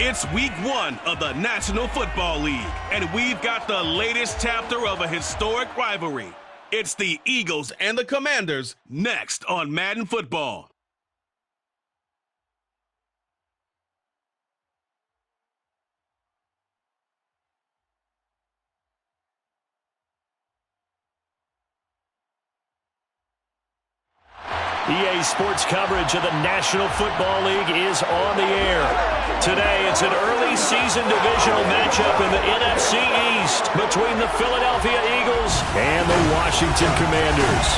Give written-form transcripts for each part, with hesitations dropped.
It's week 1 of the National Football League, and we've got the latest chapter of a historic rivalry. It's the Eagles and the Commanders next on Madden Football. EA Sports coverage of the National Football League is on the air. Today, it's an early season divisional matchup in the NFC East between the Philadelphia Eagles and the Washington Commanders.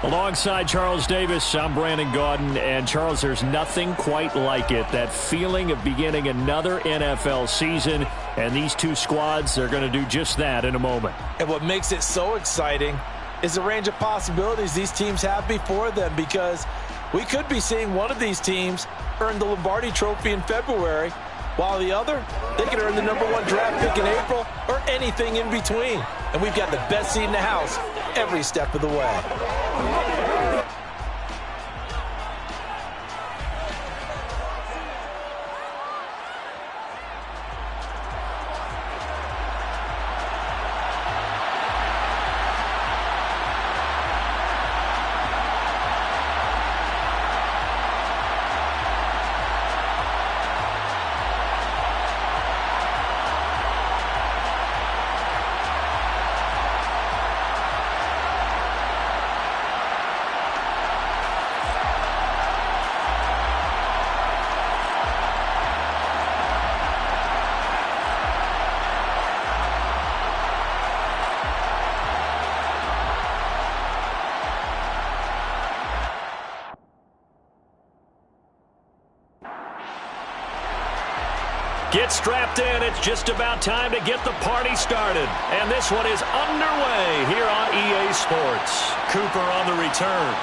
Alongside Charles Davis, I'm Brandon Gaudin. And Charles, there's nothing quite like it. That feeling of beginning another NFL season. And these two squads are going to do just that in a moment. And what makes it so exciting is the range of possibilities these teams have before them, because we could be seeing one of these teams earn the Lombardi Trophy in February, while the other, they could earn the #1 draft pick in April or anything in between. And we've got the best seat in the house every step of the way. Get strapped in. It's just about time to get the party started. And this one is underway here on EA Sports. Cooper on the return.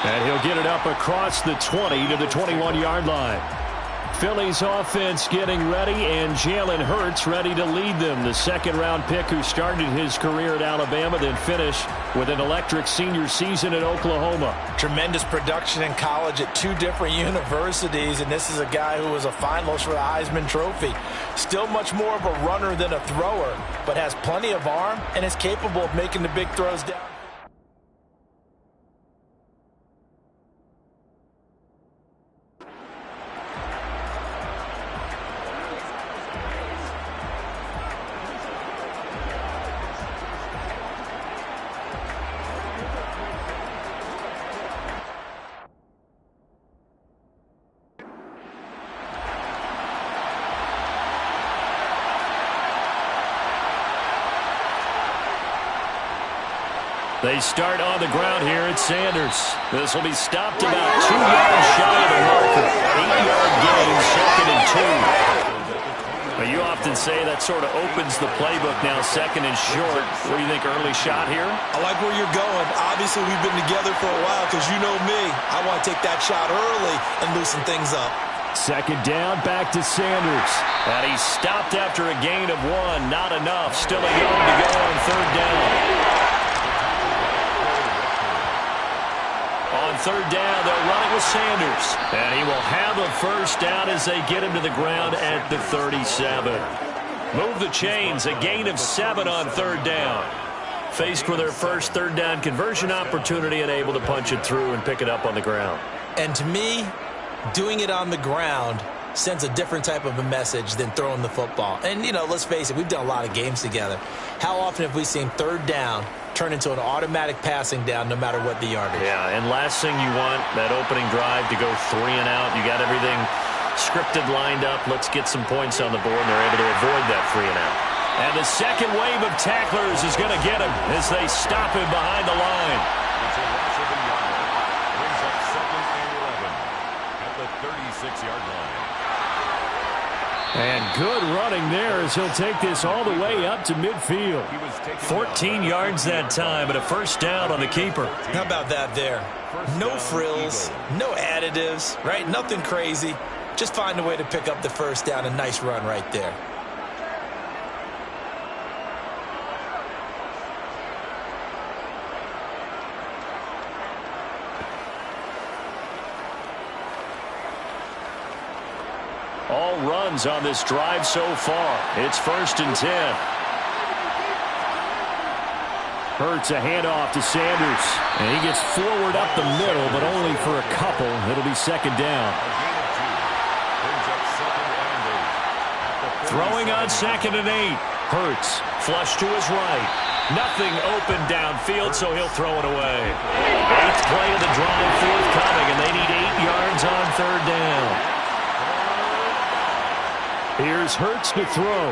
And he'll get it up across the 20 to the 21-yard line. Philly's offense getting ready, and Jalen Hurts ready to lead them. The second-round pick who started his career at Alabama, then finished with an electric senior season at Oklahoma. Tremendous production in college at 2 different universities, and this is a guy who was a finalist for the Heisman Trophy. Still much more of a runner than a thrower, but has plenty of arm and is capable of making the big throws down. They start on the ground here at Sanders. This will be stopped about 2 yards shy of the marker. 8-yard gain, 2nd and 2. But you often say that sort of opens the playbook now, 2nd and short. What do you think, early shot here? I like where you're going. Obviously, we've been together for a while, because you know me. I want to take that shot early and loosen things up. 2nd down, back to Sanders. And he stopped after a gain of 1. Not enough. Still a yard to go on 3rd down. On 3rd down, they'll run it with Sanders. And he will have a 1st down as they get him to the ground at the 37. Move the chains, a gain of 7 on 3rd down. Faced with their first 3rd down conversion opportunity and able to punch it through and pick it up on the ground. And to me, doing it on the ground sends a different type of a message than throwing the football. And, you know, let's face it, we've done a lot of games together. How often have we seen 3rd down turn into an automatic passing down no matter what the yardage? Yeah, and last thing you want, that opening drive to go 3 and out. You got everything scripted, lined up. Let's get some points on the board, and they're able to avoid that 3 and out. And the second wave of tacklers is going to get him as they stop him behind the line. It's a loss of 1 yard. Brings up 2nd and 11 at the 36-yard line. And good running there as he'll take this all the way up to midfield. 14 yards that time and a 1st down on the keeper. How about that there? No frills, no additives, right? Nothing crazy. Just find a way to pick up the 1st down. A nice run right there. runs on this drive so far. It's 1st and 10. Hurts a handoff to Sanders. And he gets forward up the middle, but only for a couple. It'll be 2nd down. Throwing on 2nd and 8. Hurts, flush to his right. Nothing open downfield, so he'll throw it away. 8th play of the drive forthcoming, and they need 8 yards on 3rd down. Here's Hurts to throw.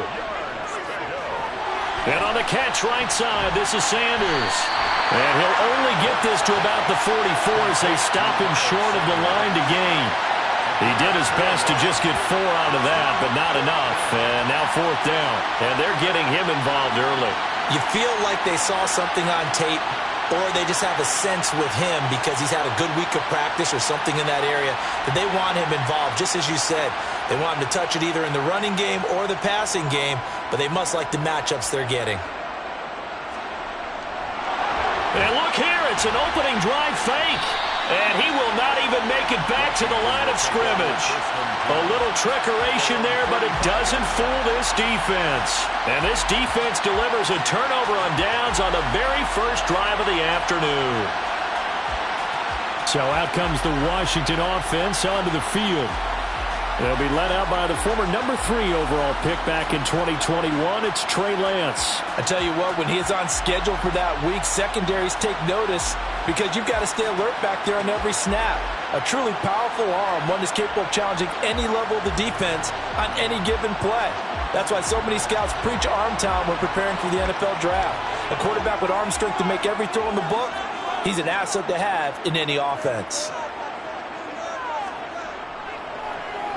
And on the catch right side, this is Sanders. And he'll only get this to about the 44 as they stop him short of the line to gain. He did his best to just get 4 out of that, but not enough. And now 4th down. And they're getting him involved early. You feel like they saw something on tape, or they just have a sense with him because he's had a good week of practice or something in that area that they want him involved. Just as you said, they want him to touch it either in the running game or the passing game, but they must like the matchups they're getting. And look here, it's an opening drive fake. And he will not even make it back to the line of scrimmage. A little trickeration there, but it doesn't fool this defense. And this defense delivers a turnover on downs on the very first drive of the afternoon. So out comes the Washington offense onto the field. They'll be led out by the former number 3 overall pick back in 2021. It's Trey Lance. I tell you what, when he is on schedule for that week, secondaries take notice because you've got to stay alert back there on every snap. A truly powerful arm, one that's capable of challenging any level of the defense on any given play. That's why so many scouts preach arm talent when preparing for the NFL draft. A quarterback with arm strength to make every throw in the book, he's an asset to have in any offense.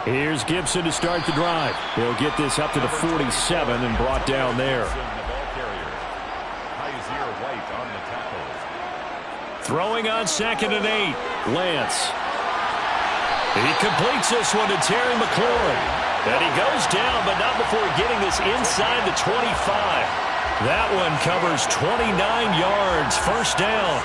Here's Gibson to start the drive. He'll get this up to the 47 and brought down there. Throwing on 2nd and 8. Lance. He completes this one to Terry McLaurin. And he goes down, but not before getting this inside the 25. That one covers 29 yards. 1st down.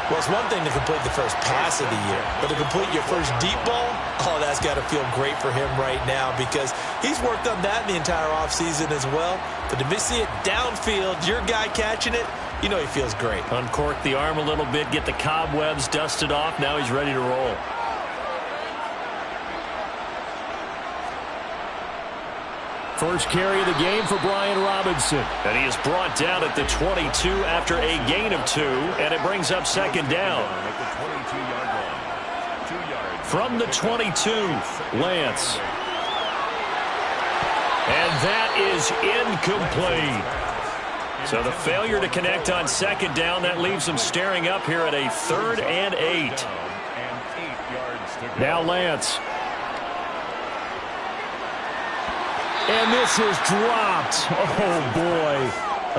Well, it's one thing to complete the first pass of the year, but to complete your first deep ball, oh, that's got to feel great for him right now because he's worked on that in the entire offseason as well. But to see it downfield, your guy catching it, you know he feels great. Uncork the arm a little bit, get the cobwebs dusted off. Now he's ready to roll. First carry of the game for Brian Robinson. And he is brought down at the 22 after a gain of 2. And it brings up 2nd down. From the 22, Lance. And that is incomplete. So the failure to connect on 2nd down, that leaves him staring up here at a 3rd and 8. Now Lance. And this is dropped. Oh, boy.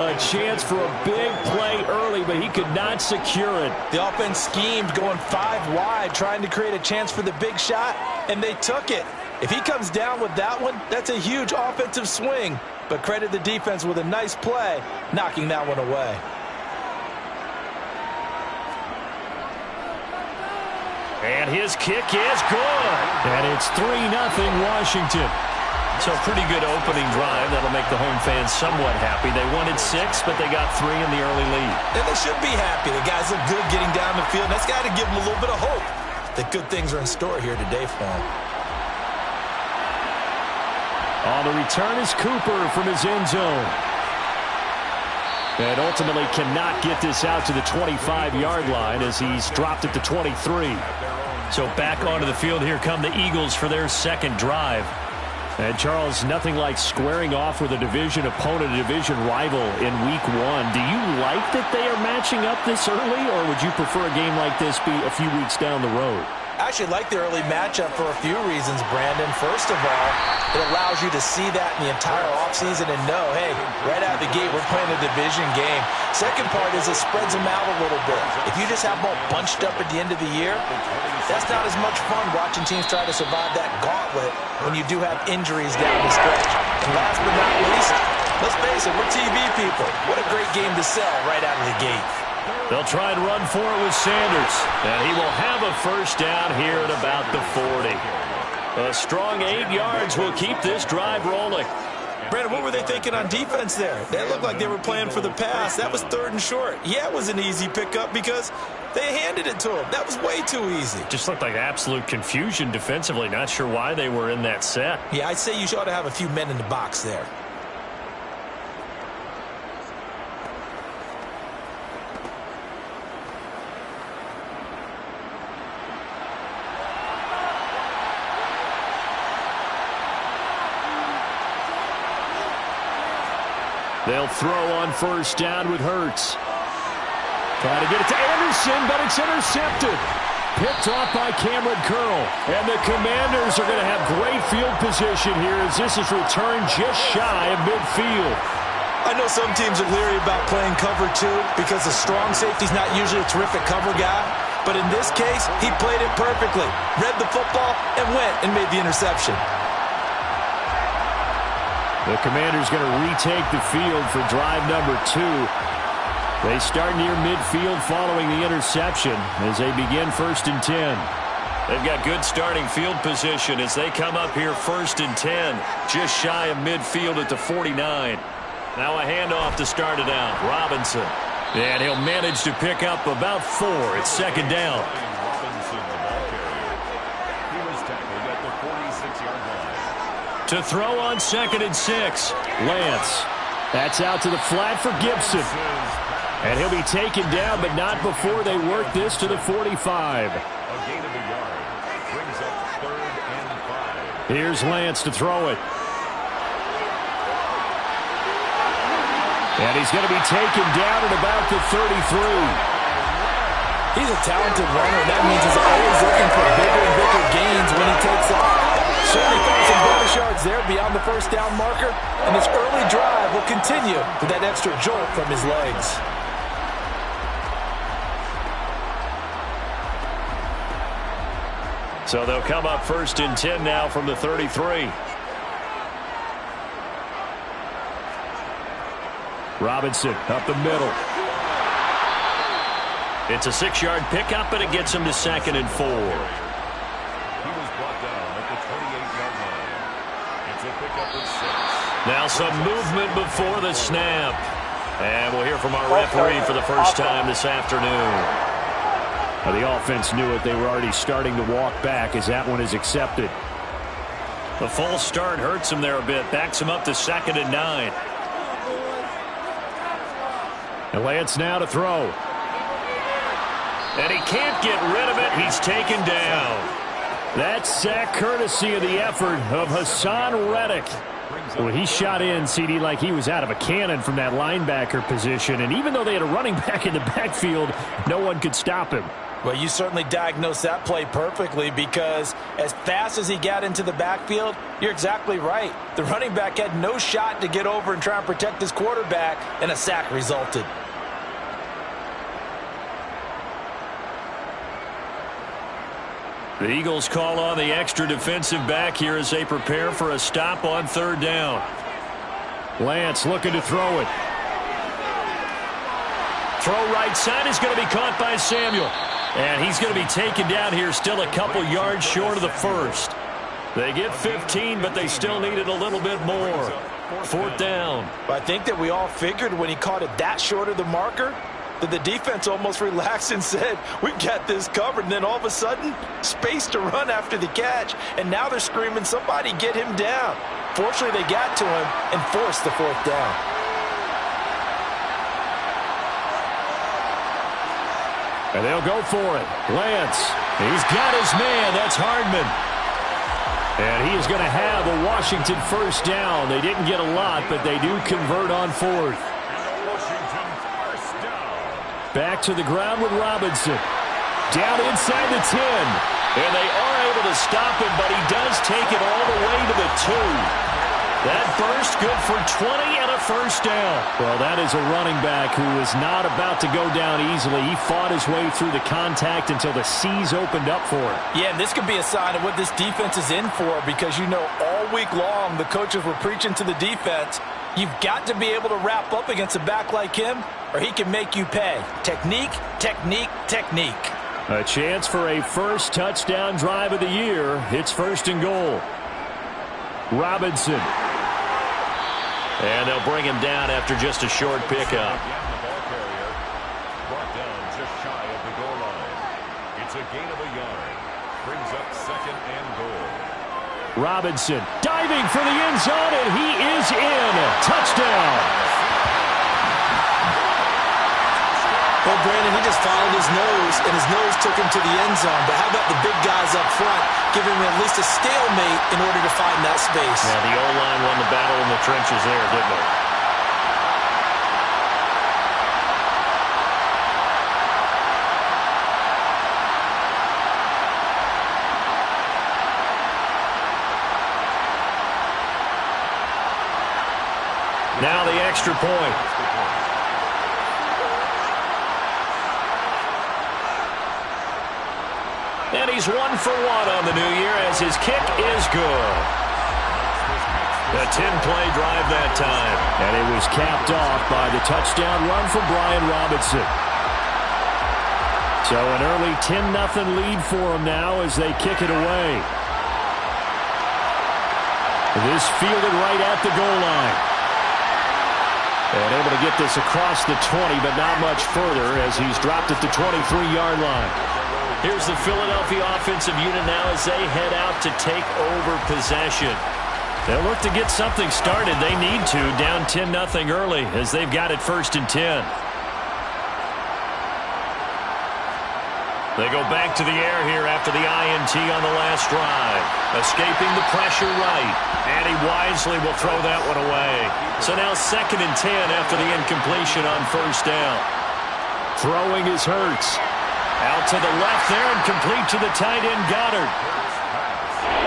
A chance for a big play early, but he could not secure it. The offense schemed going 5 wide, trying to create a chance for the big shot, and they took it. If he comes down with that one, that's a huge offensive swing. But credit the defense with a nice play, knocking that one away. And his kick is good. And it's 3-0 Washington. So pretty good opening drive. That'll make the home fans somewhat happy. They wanted 6, but they got 3 in the early lead. And they should be happy. The guys look good getting down the field. That's got to give them a little bit of hope that good things are in store here today for them. On the return is Cooper from his end zone. And ultimately cannot get this out to the 25-yard line as he's dropped at the 23. So back onto the field, here come the Eagles for their 2nd drive. And, Charles, nothing like squaring off with a division opponent, a division rival in Week 1. Do you like that they are matching up this early, or would you prefer a game like this be a few weeks down the road? I actually like the early matchup for a few reasons, Brandon. First of all, it allows you to see that in the entire offseason and know, hey, right out of the gate, we're playing a division game. Second part is it spreads them out a little bit. If you just have them all bunched up at the end of the year, that's not as much fun watching teams try to survive that gauntlet when you do have injuries down the stretch. And last but not least, let's face it, we're TV people. What a great game to sell right out of the gate. They'll try and run for it with Sanders. And he will have a 1st down here at about the 40. A strong 8 yards will keep this drive rolling. Brandon, what were they thinking on defense there? They looked like they were playing for the pass. That was 3rd and short. Yeah, it was an easy pickup because they handed it to him. That was way too easy. Just looked like absolute confusion defensively. Not sure why they were in that set. Yeah, I'd say you ought to have a few men in the box there. They'll throw on 1st down with Hurts. Trying to get it to Anderson, but it's intercepted. Picked off by Cameron Curl. And the Commanders are going to have great field position here as this is returned just shy of midfield. I know some teams are leery about playing cover 2 because the strong safety's not usually a terrific cover guy. But in this case, he played it perfectly. Read the football and went and made the interception. The Commanders going to retake the field for drive number 2. They start near midfield following the interception as they begin 1st and 10. They've got good starting field position as they come up here 1st and 10, just shy of midfield at the 49. Now a handoff to start it out. Robinson. And he'll manage to pick up about 4. It's 2nd down. Robinson, the ball carrier. He was tackled at the 46-yard line. To throw on 2nd and 6. Lance. That's out to the flat for Gibson. And he'll be taken down, but not before they work this to the 45. A gain of a yard. Brings up 3rd and 5. Here's Lance to throw it. And he's going to be taken down at about the 33. He's a talented runner. That means he's always looking for bigger and bigger gains when he takes off. Certainly found some bonus yards there beyond the 1st down marker. And this early drive will continue with that extra jolt from his legs. So they'll come up 1st and 10 now from the 33. Robinson up the middle. It's a 6-yard pickup, and it gets him to 2nd and 4. He was brought down at the 28-yard line. It's a pickup of 6. Now some movement before the snap. And we'll hear from our referee for the first time this afternoon. Well, the offense knew it. They were already starting to walk back as that one is accepted. The false start hurts him there a bit. Backs him up to 2nd and 9. And Lance now to throw. And he can't get rid of it. He's taken down. That's sack courtesy of the effort of Hassan Reddick. Well, he shot in, CD, like he was out of a cannon from that linebacker position. And even though they had a running back in the backfield, no one could stop him. Well, you certainly diagnosed that play perfectly because as fast as he got into the backfield, you're exactly right. The running back had no shot to get over and try and protect his quarterback, and a sack resulted. The Eagles call on the extra defensive back here as they prepare for a stop on 3rd down. Lance looking to throw it. Throw right side is going to be caught by Samuel. And he's going to be taken down here still a couple yards short of the 1st. They get 15, but they still needed a little bit more. 4th down. I think that we all figured when he caught it that short of the marker that the defense almost relaxed and said, we've got this covered. And then all of a sudden, space to run after the catch. And now they're screaming, somebody get him down. Fortunately, they got to him and forced the 4th down. And they'll go for it. Lance, he's got his man. That's Hardman. And he is going to have a Washington 1st down. They didn't get a lot, but they do convert on 4th. Back to the ground with Robinson. Down inside the 10. And they are able to stop him, but he does take it all the way to the 2. That burst good for 20 and a 1st down. Well, that is a running back who is not about to go down easily. He fought his way through the contact until the C's opened up for him. Yeah, and this could be a sign of what this defense is in for because, you know, all week long the coaches were preaching to the defense, you've got to be able to wrap up against a back like him or he can make you pay. Technique, technique, technique. A chance for a first touchdown drive of the year. It's 1st and goal. Robinson. And they'll bring him down after just a short pickup. Brought down just shy of the goal line. It's a gain of a yard. Brings up 2nd and goal. Robinson diving for the end zone, and he is in. Touchdown. Well, Brandon, he just followed his nose, and his nose took him to the end zone. But how about the big guys up front, giving him at least a stalemate in order to find that space? Yeah, the O-line won the battle in the trenches there, didn't it? Now the extra point. And he's 1 for 1 on the new year as his kick is good. A 10-play drive that time. And it was capped off by the touchdown run from Brian Robinson. So an early 10-0 lead for them now as they kick it away. This fielded right at the goal line. And able to get this across the 20, but not much further as he's dropped at the 23-yard line. Here's the Philadelphia offensive unit now as they head out to take over possession. They'll look to get something started. They need to, down 10-0 early as they've got it 1st and 10. They go back to the air here after the INT on the last drive. Escaping the pressure right. And he wisely will throw that one away. So now 2nd and 10 after the incompletion on 1st down. Throwing is Hurts. Out to the left there and complete to the tight end Goddard.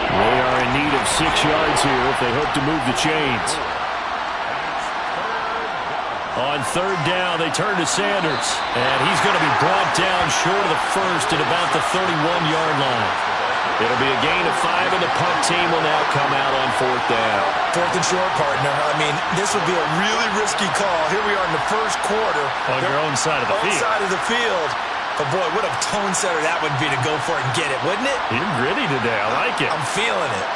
They are in need of 6 yards here if they hope to move the chains. On 3rd down, they turn to Sanders. And he's going to be brought down short of the first at about the 31-yard line. It'll be a gain of 5, and the punt team will now come out on 4th down. 4th and short, partner. I mean, this would be a really risky call. Here we are in the 1st quarter. On your own side of the field. Own side of the field. But, boy, what a tone setter that would be to go for it and get it, wouldn't it? You're gritty today. I like it. I'm feeling it.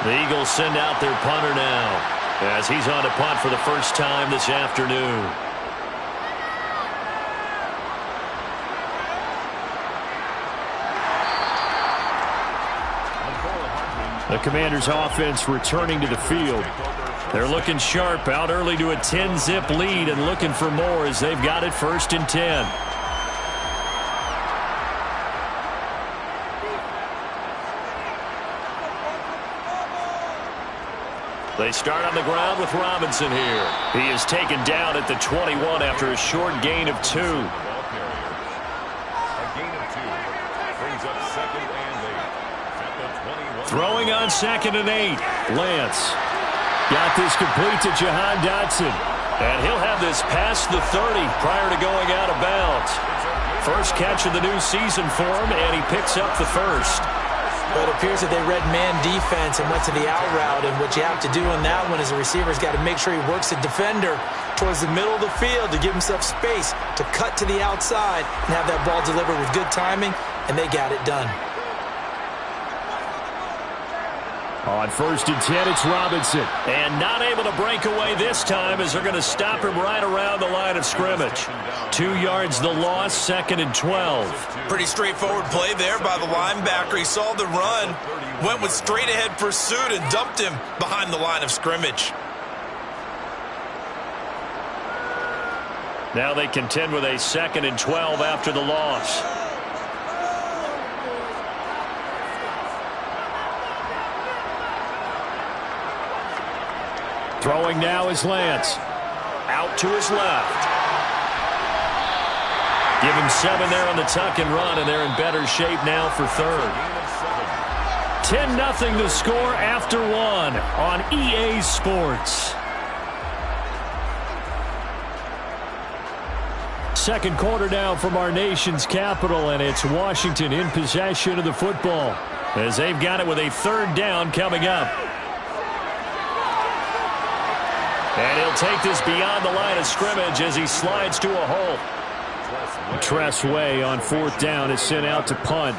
The Eagles send out their punter now as he's on to punt for the first time this afternoon. The Commanders' offense returning to the field. They're looking sharp, out early to a 10-zip lead and looking for more as they've got it 1st and 10. They start on the ground with Robinson here. He is taken down at the 21 after a short gain of 2. A gain of 2. Brings up 2nd and 8. At the 21. Throwing on 2nd and 8. Lance. Got this complete to Jahan Dotson. And he'll have this past the 30 prior to going out of bounds. First catch of the new season for him, and he picks up the first. But it appears that they read man defense and went to the out route. And what you have to do on that one is the receiver's got to make sure he works the defender towards the middle of the field to give himself space to cut to the outside and have that ball delivered with good timing, and they got it done. On 1st and 10, it's Robinson. And not able to break away this time as they're going to stop him right around the line of scrimmage. 2 yards the loss, 2nd and 12. Pretty straightforward play there by the linebacker. He saw the run, went with straight-ahead pursuit, and dumped him behind the line of scrimmage. Now they contend with a 2nd and 12 after the loss. Throwing now is Lance. Out to his left. Give him 7 there on the tuck and run, and they're in better shape now for 3rd. 10-0 the score after 1 on EA Sports. Second quarter now from our nation's capital, and it's Washington in possession of the football as they've got it with a 3rd down coming up. And he'll take this beyond the line of scrimmage as he slides to a hole. Tress Way on 4th down is sent out to punt.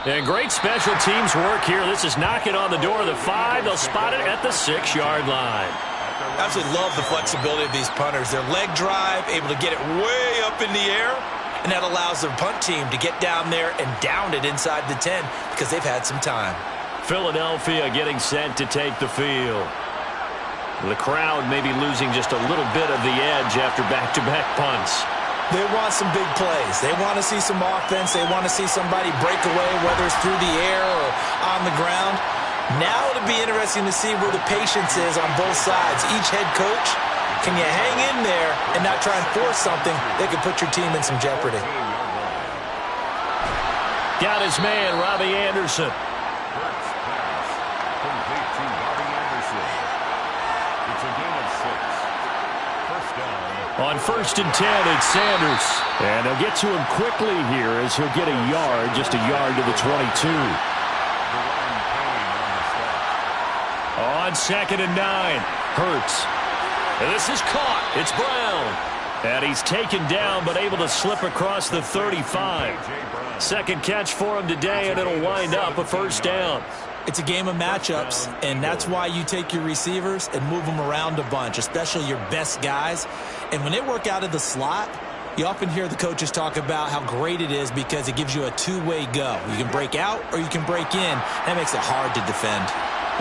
And great special teams work here. This is knocking on the door of the 5. They'll spot it at the 6-yard line. I absolutely love the flexibility of these punters. Their leg drive, able to get it way up in the air, and that allows their punt team to get down there and down it inside the 10 because they've had some time. Philadelphia getting set to take the field. The crowd may be losing just a little bit of the edge after back-to-back punts. They want some big plays. They want to see some offense. They want to see somebody break away, whether it's through the air or on the ground. Now it'll be interesting to see where the patience is on both sides. Each head coach, can you hang in there and not try and force something that could put your team in some jeopardy? Got his man, Robbie Anderson. On 1st and 10, it's Sanders. And they'll get to him quickly here as he'll get a yard, just a yard to the 22. On 2nd and 9, Hurts. And this is caught. It's Brown. And he's taken down but able to slip across the 35. Second catch for him today, and it'll wind up a 1st down. It's a game of matchups, and that's why you take your receivers and move them around a bunch, especially your best guys. And when they work out of the slot, you often hear the coaches talk about how great it is because it gives you a two-way go. You can break out or you can break in. That makes it hard to defend.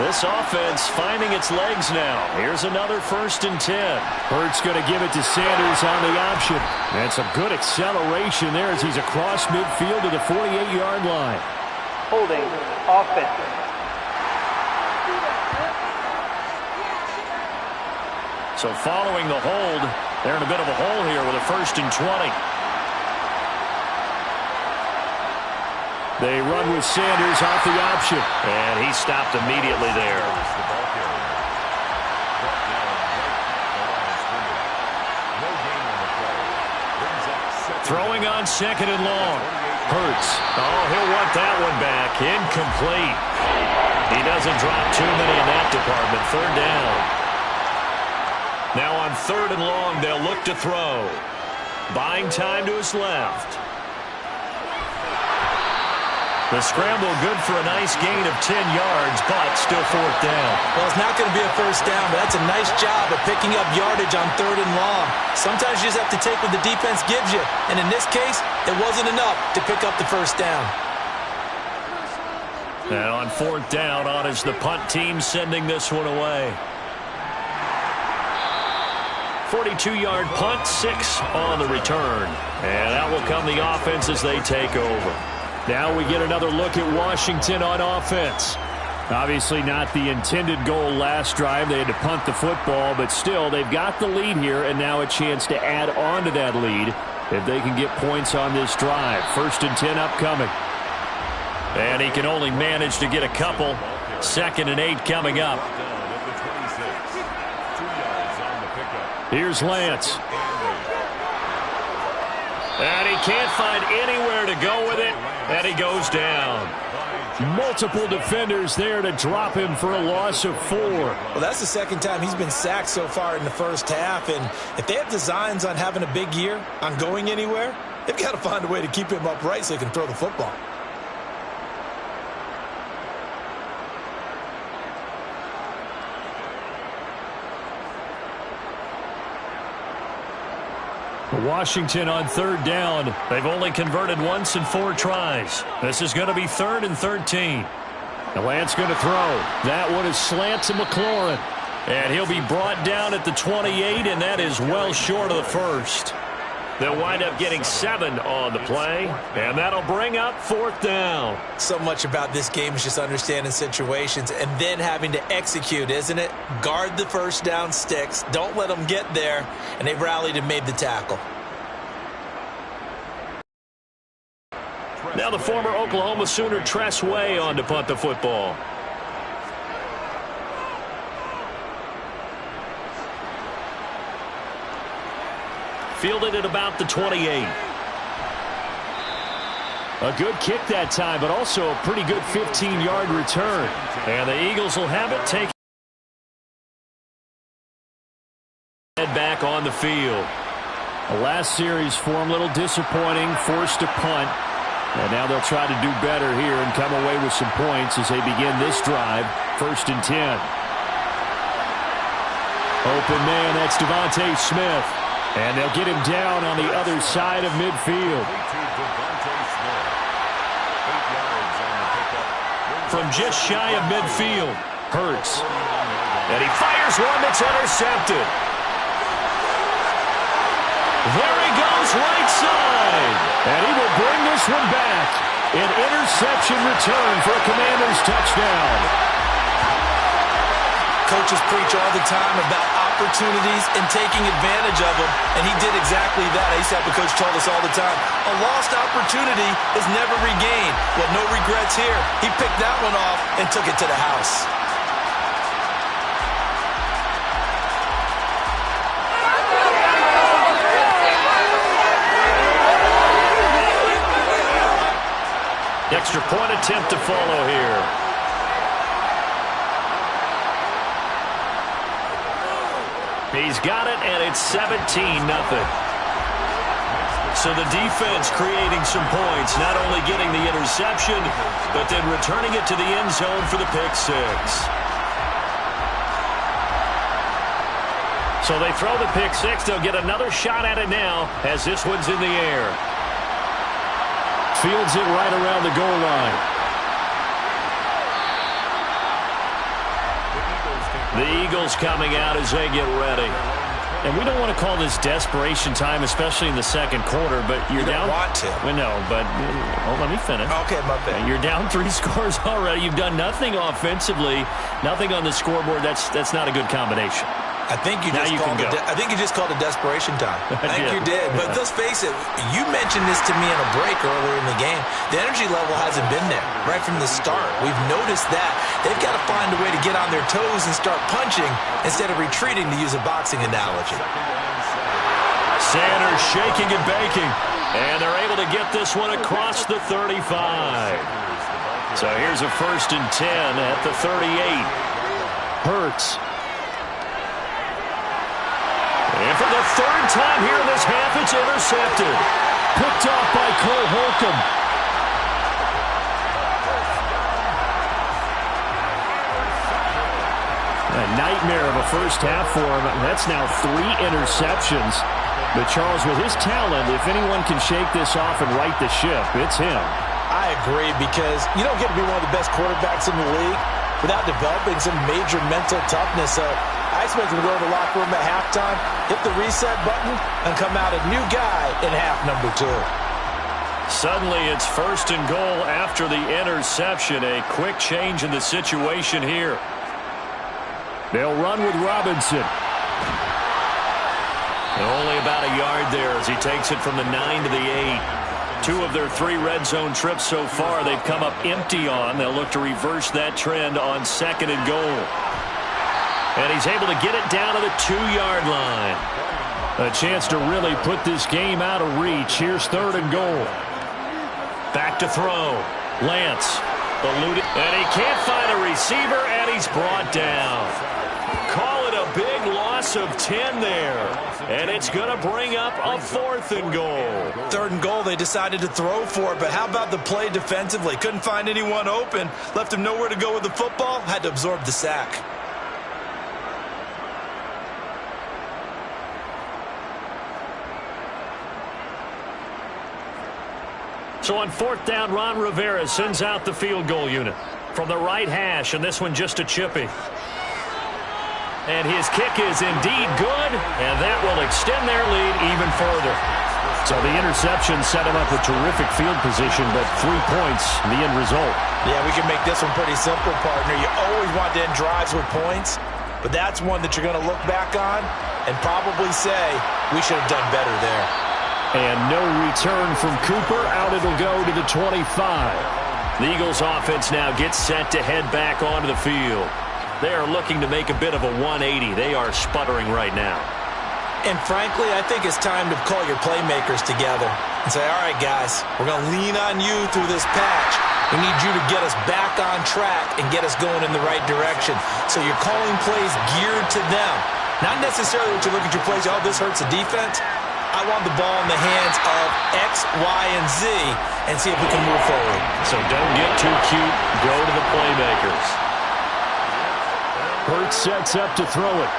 This offense finding its legs now. Here's another 1st and 10. Hurts going to give it to Sanders on the option. That's a good acceleration there as he's across midfield to the 48-yard line. Holding offense. So following the hold, they're in a bit of a hole here with a 1st and 20. They run with Sanders off the option. And he stopped immediately there. Throwing on 2nd and long. Hurts. Oh, he'll want that one back. Incomplete. He doesn't drop too many in that department. 3rd down. Now on 3rd and long, they'll look to throw. Buying time to his left. The scramble good for a nice gain of 10 yards, but still 4th down. Well, it's not going to be a 1st down, but that's a nice job of picking up yardage on 3rd and long. Sometimes you just have to take what the defense gives you, and in this case, it wasn't enough to pick up the 1st down. And on 4th down, on is the punt team sending this one away. 42-yard punt, 6 on the return. And out will come the offense as they take over. Now we get another look at Washington on offense. Obviously not the intended goal last drive. They had to punt the football, but still they've got the lead here and now a chance to add on to that lead if they can get points on this drive. 1st and 10 upcoming. And he can only manage to get a couple. 2nd and 8 coming up. Here's Lance. And he can't find anywhere to go with it, and he goes down. Multiple defenders there to drop him for a loss of 4. Well, that's the 2nd time he's been sacked so far in the 1st half, and if they have designs on having a big year, on going anywhere, they've got to find a way to keep him upright so he can throw the football. Washington on 3rd down. They've only converted once in 4 tries. This is going to be 3rd and 13. The Lance going to throw. That one is slant to McLaurin. And he'll be brought down at the 28, and that is well short of the 1st. They'll wind up getting 7 on the play, and that'll bring up 4th down. So much about this game is just understanding situations and then having to execute, isn't it? Guard the 1st down sticks. Don't let them get there, and they've rallied and made the tackle. Now the former Oklahoma Sooner Tress Way on to punt the football. Fielded at about the 28. A good kick that time, but also a pretty good 15-yard return. And the Eagles will have it taken back on the field. The last series for him, a little disappointing, forced to punt. And now they'll try to do better here and come away with some points as they begin this drive. 1st and 10. Open man, that's Devontae Smith. And they'll get him down on the other side of midfield. From just shy of midfield, Hurts. And he fires one that's intercepted. There he goes, right side. And he will bring this one back. An interception return for a Commanders touchdown. Coaches preach all the time about opportunities and taking advantage of them, and he did exactly that. I used to have a coach told us all the time, a lost opportunity is never regained. Well, no regrets here. He picked that one off and took it to the house. Extra point attempt to follow here. He's got it, and it's 17-0. So the defense creating some points, not only getting the interception, but then returning it to the end zone for the pick six. So they throw the pick six. They'll get another shot at it now as this one's in the air. Fields it right around the goal line. The Eagles coming out as they get ready. And we don't want to call this desperation time, especially in the second quarter, but you're down. You don't want to. Well, no, but let me finish. Okay, my bad. You're down 3 scores already. You've done nothing offensively, nothing on the scoreboard. That's not a good combination. I think you just called it desperation time. I think you did. But let's face it, you mentioned this to me in a break earlier in the game. The energy level hasn't been there right from the start. We've noticed that. They've got to find a way to get on their toes and start punching instead of retreating, to use a boxing analogy. Sanders shaking and baking. And they're able to get this one across the 35. So here's a 1st and 10 at the 38. Hurts. And for the 3rd time here in this half, it's intercepted. Picked off by Cole Holcomb. A nightmare of a first half for him. That's now 3 interceptions. But Charles, with his talent, if anyone can shake this off and right the ship, it's him. I agree, because you don't get to be one of the best quarterbacks in the league without developing some major mental toughness. So I expect him to go to the locker room at halftime, hit the reset button, and come out a new guy in half number 2. Suddenly it's 1st and goal after the interception. A quick change in the situation here. They'll run with Robinson. And only about a yard there as he takes it from the 9 to the 8. 2 of their 3 red zone trips so far they've come up empty on. They'll look to reverse that trend on 2nd and goal. And he's able to get it down to the 2-yard line. A chance to really put this game out of reach. Here's 3rd and goal. Back to throw. Lance eluded. And he can't find a receiver, and he's brought down. Call it a big loss of 10 there. And it's going to bring up a 4th and goal. 3rd and goal, they decided to throw for it, but how about the play defensively? Couldn't find anyone open. Left him nowhere to go with the football. Had to absorb the sack. So on 4th down, Ron Rivera sends out the field goal unit from the right hash, and this one just a chippy. And his kick is indeed good, and that will extend their lead even further. So the interception set him up with terrific field position, but 3 points, the end result. Yeah, we can make this one pretty simple, partner. You always want to end drives with points, but that's one that you're going to look back on and probably say, we should have done better there. And no return from Cooper. Out it'll go to the 25. The Eagles offense now gets set to head back onto the field. They are looking to make a bit of a 180. They are sputtering right now. And frankly, I think it's time to call your playmakers together. and say, all right, guys, we're going to lean on you through this patch. We need you to get us back on track and get us going in the right direction. So you're calling plays geared to them. Not necessarily what you look at your plays, oh, this hurts the defense. I want the ball in the hands of X, Y, and Z and see if we can move forward. So don't get too cute. Go to the playmakers. Hurts sets up to throw it.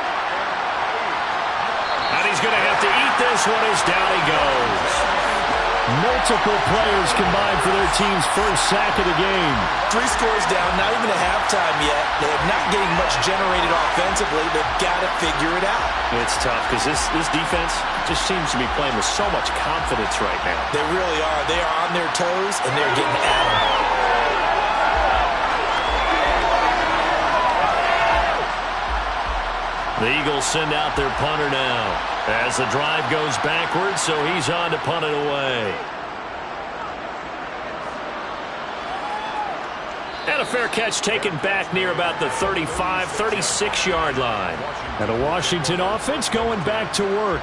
And he's going to have to eat this one as down he goes. Multiple players combined for their team's first sack of the game. 3 scores down, not even at halftime yet. They're not getting much generated offensively. They've got to figure it out. It's tough because this defense just seems to be playing with so much confidence right now. They really are. They are on their toes, and they're getting at them. The Eagles send out their punter now as the drive goes backwards, so he's on to punt it away. And a fair catch taken back near about the 35, 36-yard line. And the Washington offense going back to work.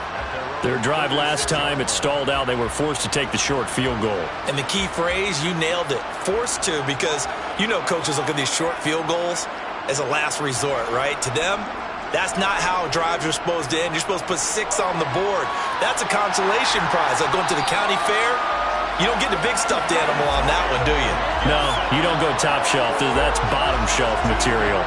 Their drive last time, it stalled out. They were forced to take the short field goal. And the key phrase, you nailed it, forced to, because you know coaches look at these short field goals as a last resort, right? To them, that's not how drives are supposed to end. You're supposed to put 6 on the board. That's a consolation prize. Like going to the county fair, you don't get the big stuffed animal on that one, do you? No, you don't go top shelf. That's bottom shelf material.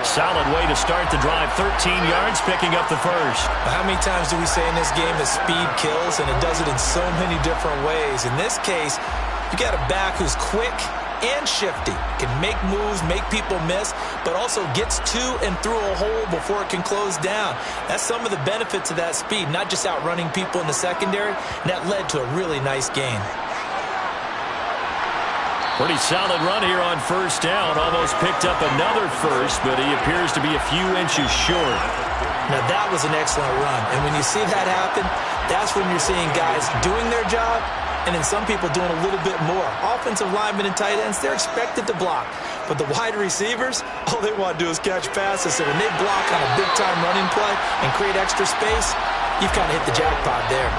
Solid way to start the drive. 13 yards, picking up the first. How many times do we say in this game that speed kills, and it does it in so many different ways? In this case, you got a back who's quick and shifty, can make moves, make people miss, but also gets to and through a hole before it can close down. That's some of the benefits of that speed, not just outrunning people in the secondary, and that led to a really nice gain. Pretty solid run here on first down. Almost picked up another first, but he appears to be a few inches short. Now that was an excellent run, and when you see that happen, that's when you're seeing guys doing their job, and then some people doing a little bit more. Offensive linemen and tight ends, they're expected to block. But the wide receivers, all they want to do is catch passes. So when they block on a big-time running play and create extra space, you've kind of hit the jackpot there.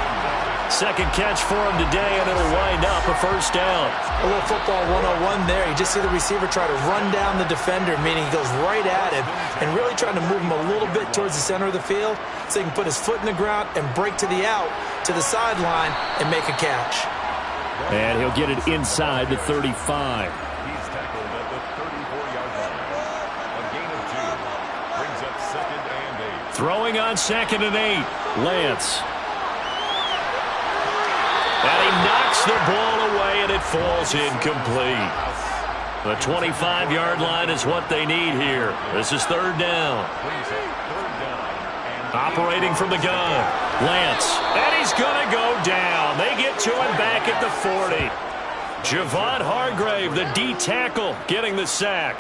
Second catch for him today, and it'll wind up a first down. A little football 101 there. You just see the receiver try to run down the defender, meaning he goes right at him and really trying to move him a little bit towards the center of the field so he can put his foot in the ground and break to the out, to the sideline, and make a catch. And he'll get it inside the 35. He's tackled at the 34-yard line. A gain of 2. Brings up 2nd and 8. Throwing on 2nd and 8. Lance. And he knocks the ball away, and it falls incomplete. The 25-yard line is what they need here. This is 3rd down. Operating from the gun. Lance. And he's going to go down. They get to him back at the 40. Javon Hargrave, the D tackle, getting the sack.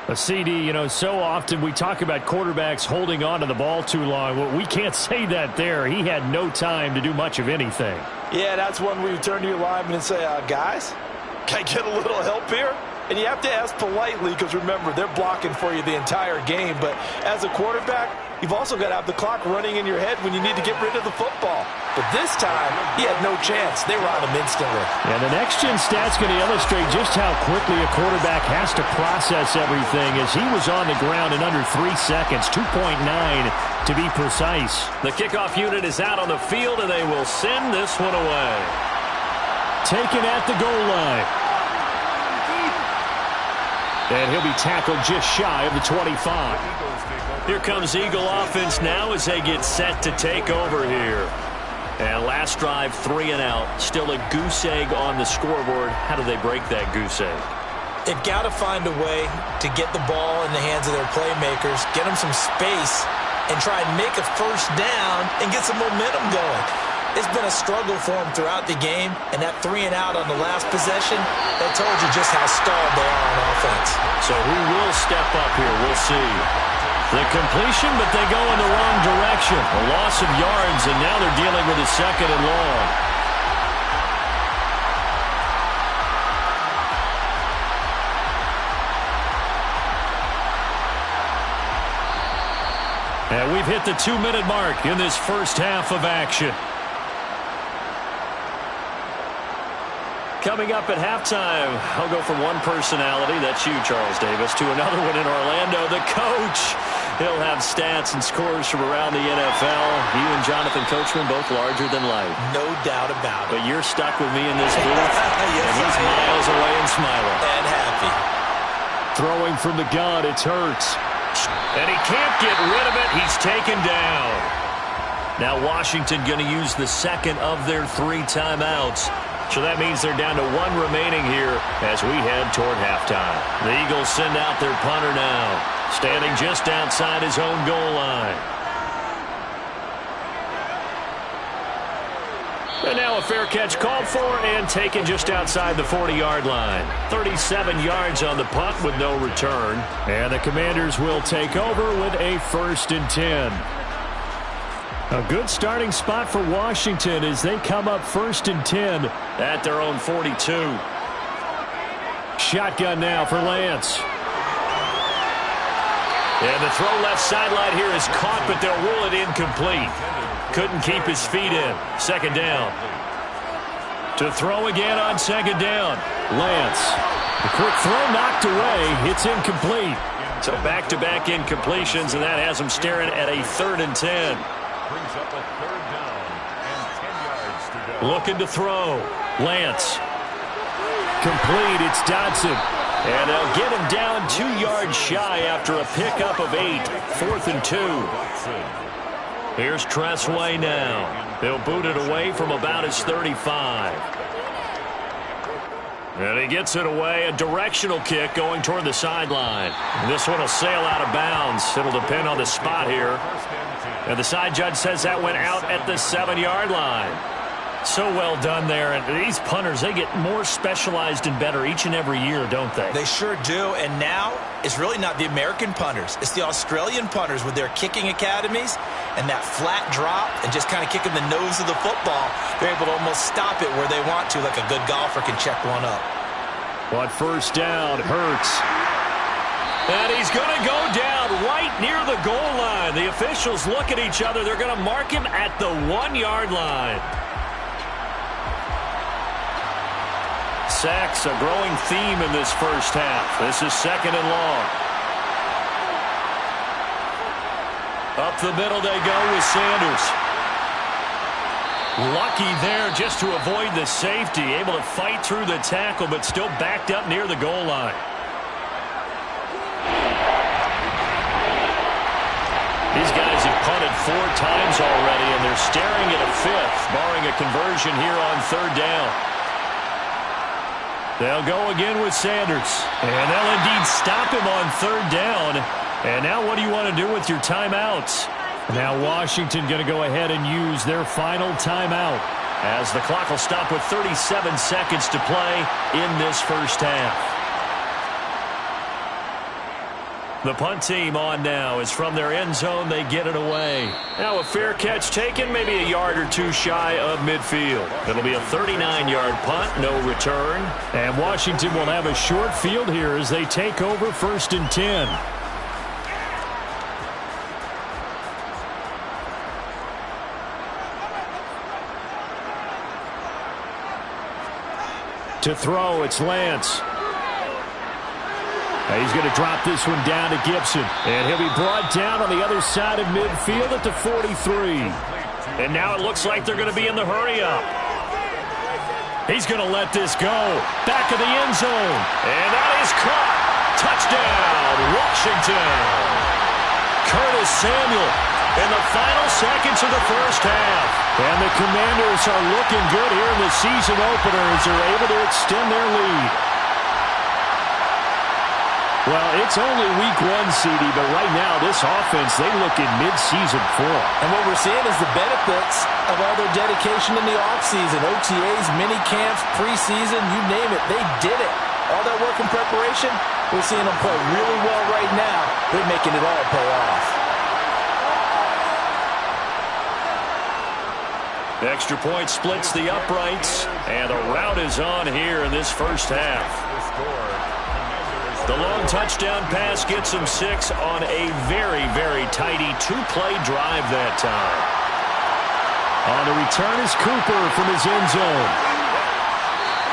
A CD, you know, so often we talk about quarterbacks holding on to the ball too long. Well, we can't say that there. He had no time to do much of anything. Yeah, that's one where you turn to your lineman and say, guys, can I get a little help here? And you have to ask politely because, remember, they're blocking for you the entire game. But as a quarterback, you've also got to have the clock running in your head when you need to get rid of the football. But this time, he had no chance. They were on him instantly. And the next-gen stat's going to illustrate just how quickly a quarterback has to process everything, as he was on the ground in under 3 seconds, 2.9 to be precise. The kickoff unit is out on the field, and they will send this one away. Taken at the goal line. And he'll be tackled just shy of the 25. Here comes Eagle offense now as they get set to take over here. And last drive, 3 and out. Still a goose egg on the scoreboard. How do they break that goose egg? They've got to find a way to get the ball in the hands of their playmakers, get them some space, and try and make a first down and get some momentum going. It's been a struggle for them throughout the game, and that 3 and out on the last possession, that told you just how stalled they are on offense. So who will step up here? We'll see. The completion, but they go in the wrong direction. A loss of yards, and now they're dealing with a 2nd and long. And we've hit the 2-minute mark in this first half of action. Coming up at halftime, I'll go from one personality, that's you, Charles Davis, to another one in Orlando, the coach. He'll have stats and scores from around the NFL. You and Jonathan Coachman, both larger than life. No doubt about it. But you're stuck with me in this booth, yes, and he's miles away and smiling. And happy. Throwing from the gun, it's Hurts. And he can't get rid of it. He's taken down. Now Washington going to use the second of their 3 timeouts. So that means they're down to 1 remaining here as we head toward halftime. The Eagles send out their punter now, standing just outside his own goal line. And now a fair catch called for and taken just outside the 40-yard line. 37 yards on the punt with no return. And the Commanders will take over with a 1st and 10. A good starting spot for Washington as they come up 1st and 10 at their own 42. Shotgun now for Lance. And the throw left sideline here is caught, but they'll rule it incomplete. Couldn't keep his feet in. 2nd down. To throw again on 2nd down. Lance. The quick throw knocked away. It's incomplete. So back-to-back incompletions, and that has him staring at a 3rd and 10. Brings up a 3rd down and 10 yards to go. Looking to throw. Lance. Complete. It's Dodson. And they'll get him down 2 yards shy after a pickup of 8. 4th and 2. Here's Tressway now. They'll boot it away from about his 35. And he gets it away. A directional kick going toward the sideline. This one will sail out of bounds. It'll depend on the spot here. And the side judge says that went out at the 7-yard line. So well done there. And these punters, they get more specialized and better each and every year, don't they? They sure do. And now it's really not the American punters. It's the Australian punters with their kicking academies and that flat drop and just kind of kicking the nose of the football. They're able to almost stop it where they want to, like a good golfer can check one up. But 1st down, Hurts. And he's going to go down right near the goal line. The officials look at each other. They're going to mark him at the 1-yard line. Sacks, a growing theme in this first half. This is 2nd and long. Up the middle they go with Sanders. Lucky there just to avoid the safety. Able to fight through the tackle, but still backed up near the goal line. These guys have punted 4 times already, and they're staring at a 5th, barring a conversion here on 3rd down. They'll go again with Sanders. And they'll indeed stop him on 3rd down. And now what do you want to do with your timeouts? Now Washington going to go ahead and use their final timeout as the clock will stop with 37 seconds to play in this first half. The punt team on now is from their end zone. They get it away. Now a fair catch taken, maybe a yard or 2 shy of midfield. It'll be a 39-yard punt, no return. And Washington will have a short field here as they take over 1st and 10. To throw, it's Lance. He's going to drop this one down to Gibson. And he'll be brought down on the other side of midfield at the 43. And now it looks like they're going to be in the hurry-up. He's going to let this go. Back of the end zone. And that is caught. Touchdown, Washington. Curtis Samuel in the final seconds of the first half. And the Commanders are looking good here in the season opener as they're able to extend their lead. Well, it's only week 1, CD, but right now this offense, they look in mid-season form. And what we're seeing is the benefits of all their dedication in the offseason. OTAs, mini camps, preseason, you name it, they did it. All that work in preparation, we're seeing them play really well right now. They're making it all pay off. Extra point splits the uprights, and the rout is on here in this first half. The long touchdown pass gets him 6 on a very, very tidy 2-play drive that time. On the return is Cooper from his end zone.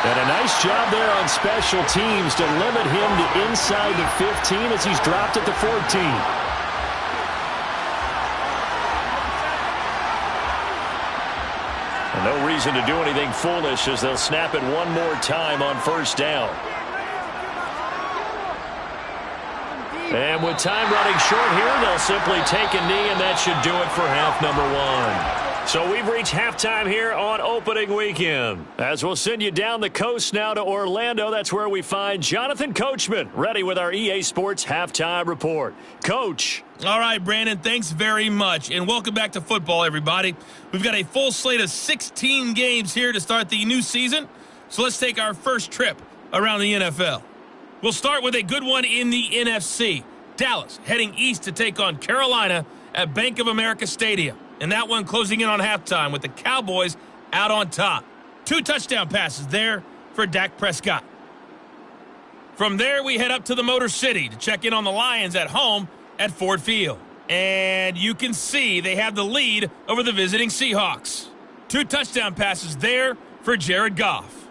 And a nice job there on special teams to limit him to inside the 15 as he's dropped at the 14. And no reason to do anything foolish as they'll snap it one more time on first down. And with time running short here, they'll simply take a knee, and that should do it for half number one. So we've reached halftime here on opening weekend. As we'll send you down the coast now to Orlando, that's where we find Jonathan Coachman, ready with our EA Sports halftime report. Coach. All right, Brandon, thanks very much. And welcome back to football, everybody. We've got a full slate of 16 games here to start the new season. So let's take our first trip around the NFL. We'll start with a good one in the NFC. Dallas heading east to take on Carolina at Bank of America Stadium. And that one closing in on halftime with the Cowboys out on top. 2 touchdown passes there for Dak Prescott. From there, we head up to the Motor City to check in on the Lions at home at Ford Field. And you can see they have the lead over the visiting Seahawks. 2 touchdown passes there for Jared Goff.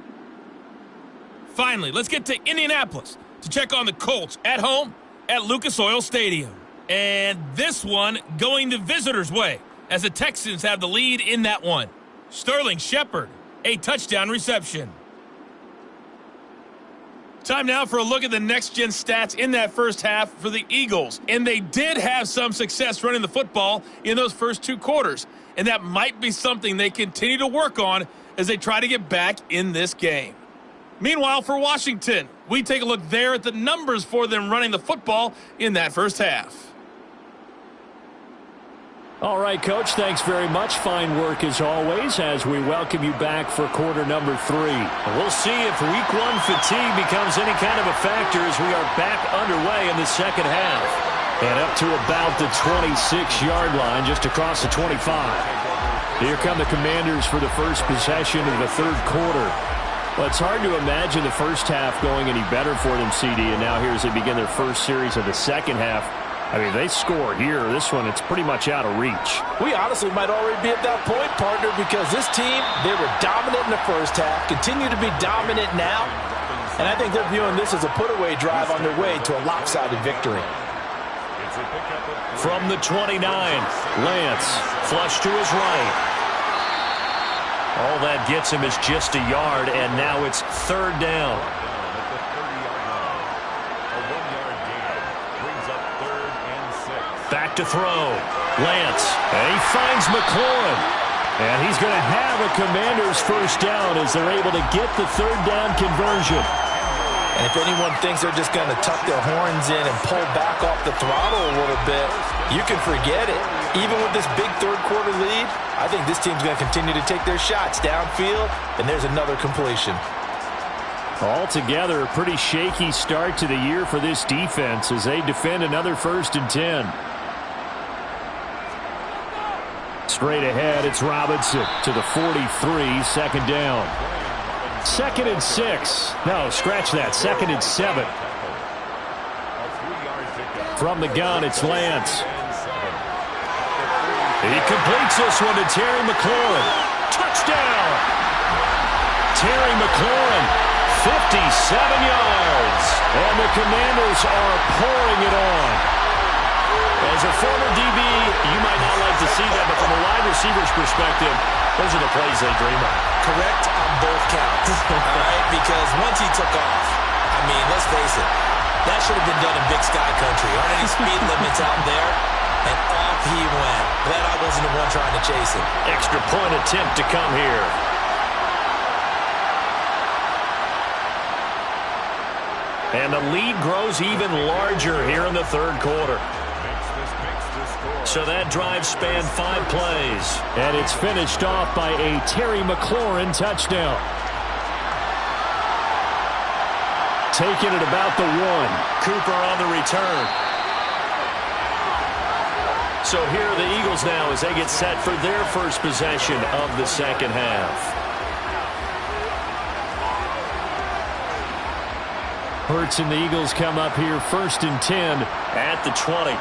Finally, let's get to Indianapolis to check on the Colts at home at Lucas Oil Stadium. And this one going the visitors' way, as the Texans have the lead in that one. Sterling Shepard, a touchdown reception. Time now for a look at the next-gen stats in that first half for the Eagles. And they did have some success running the football in those first 2 quarters. And that might be something they continue to work on as they try to get back in this game. Meanwhile, for Washington, we take a look there at the numbers for them running the football in that first half. All right, Coach, thanks very much. Fine work as always as we welcome you back for quarter number 3. We'll see if week 1 fatigue becomes any kind of a factor as we are back underway in the second half. And up to about the 26-yard line, just across the 25. Here come the Commanders for the first possession of the third quarter. Well, it's hard to imagine the first half going any better for them, CD, and now here as they begin their first series of the second half. I mean, they score here. This one, it's pretty much out of reach. We honestly might already be at that point, partner, because this team, they were dominant in the first half, continue to be dominant now, and I think they're viewing this as a put-away drive on their way to a lopsided victory. From the 29, Lance, flush to his right. All that gets him is just a yard, and now it's third down. Back to throw. Lance. And he finds McLaurin. And he's going to have a Commander's first down as they're able to get the third down conversion. And if anyone thinks they're just going to tuck their horns in and pull back off the throttle a little bit, you can forget it. Even with this big third quarter lead, I think this team's going to continue to take their shots downfield, and there's another completion. Altogether, a pretty shaky start to the year for this defense as they defend another 1st and 10. Straight ahead, it's Robinson to the 43, second down. 2nd and 6. No, scratch that. 2nd and 7. From the gun, it's Lance. He completes this one to Terry McLaurin. Touchdown! Terry McLaurin, 57 yards. And the Commanders are pouring it on. As a former DB, you might not like to see that, but from a wide receiver's perspective, those are the plays they dream of. Correct on both counts, all right? Because once he took off, I mean, let's face it, that should have been done in Big Sky Country. Aren't any speed limits out there? And off he went. Glad I wasn't the one trying to chase him. Extra point attempt to come here. And the lead grows even larger here in the third quarter. So that drive spanned 5 plays. And it's finished off by a Terry McLaurin touchdown. Taking it about the 1. Cooper on the return. So here are the Eagles now as they get set for their first possession of the second half. Hurts and the Eagles come up here 1st and 10 at the 20.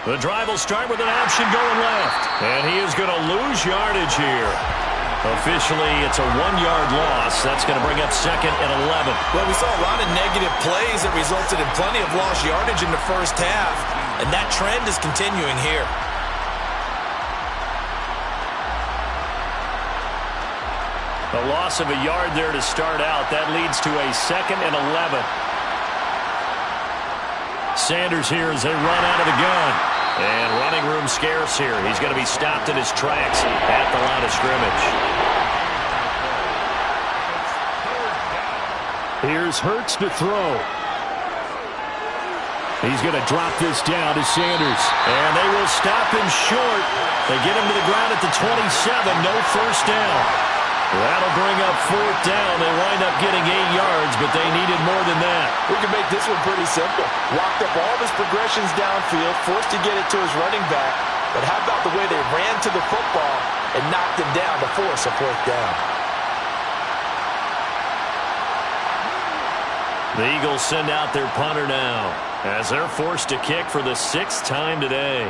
The drive will start with an option going left. And he is going to lose yardage here. Officially, it's a 1-yard loss. That's going to bring up 2nd and 11. Well, we saw a lot of negative plays that resulted in plenty of lost yardage in the first half, and that trend is continuing here. A loss of a yard there to start out. That leads to a 2nd and 11. Sanders here as they run out of the gun. And running room scarce here. He's going to be stopped in his tracks at the line of scrimmage. Here's Hurts to throw. He's going to drop this down to Sanders. And they will stop him short. They get him to the ground at the 27. No first down. That'll bring up 4th down. They wind up getting 8 yards, but they needed more than that. We can make this one pretty simple. Locked up all of his progressions downfield, forced to get it to his running back. But how about the way they ran to the football and knocked him down to force a 4th down? The Eagles send out their punter now as they're forced to kick for the 6th time today.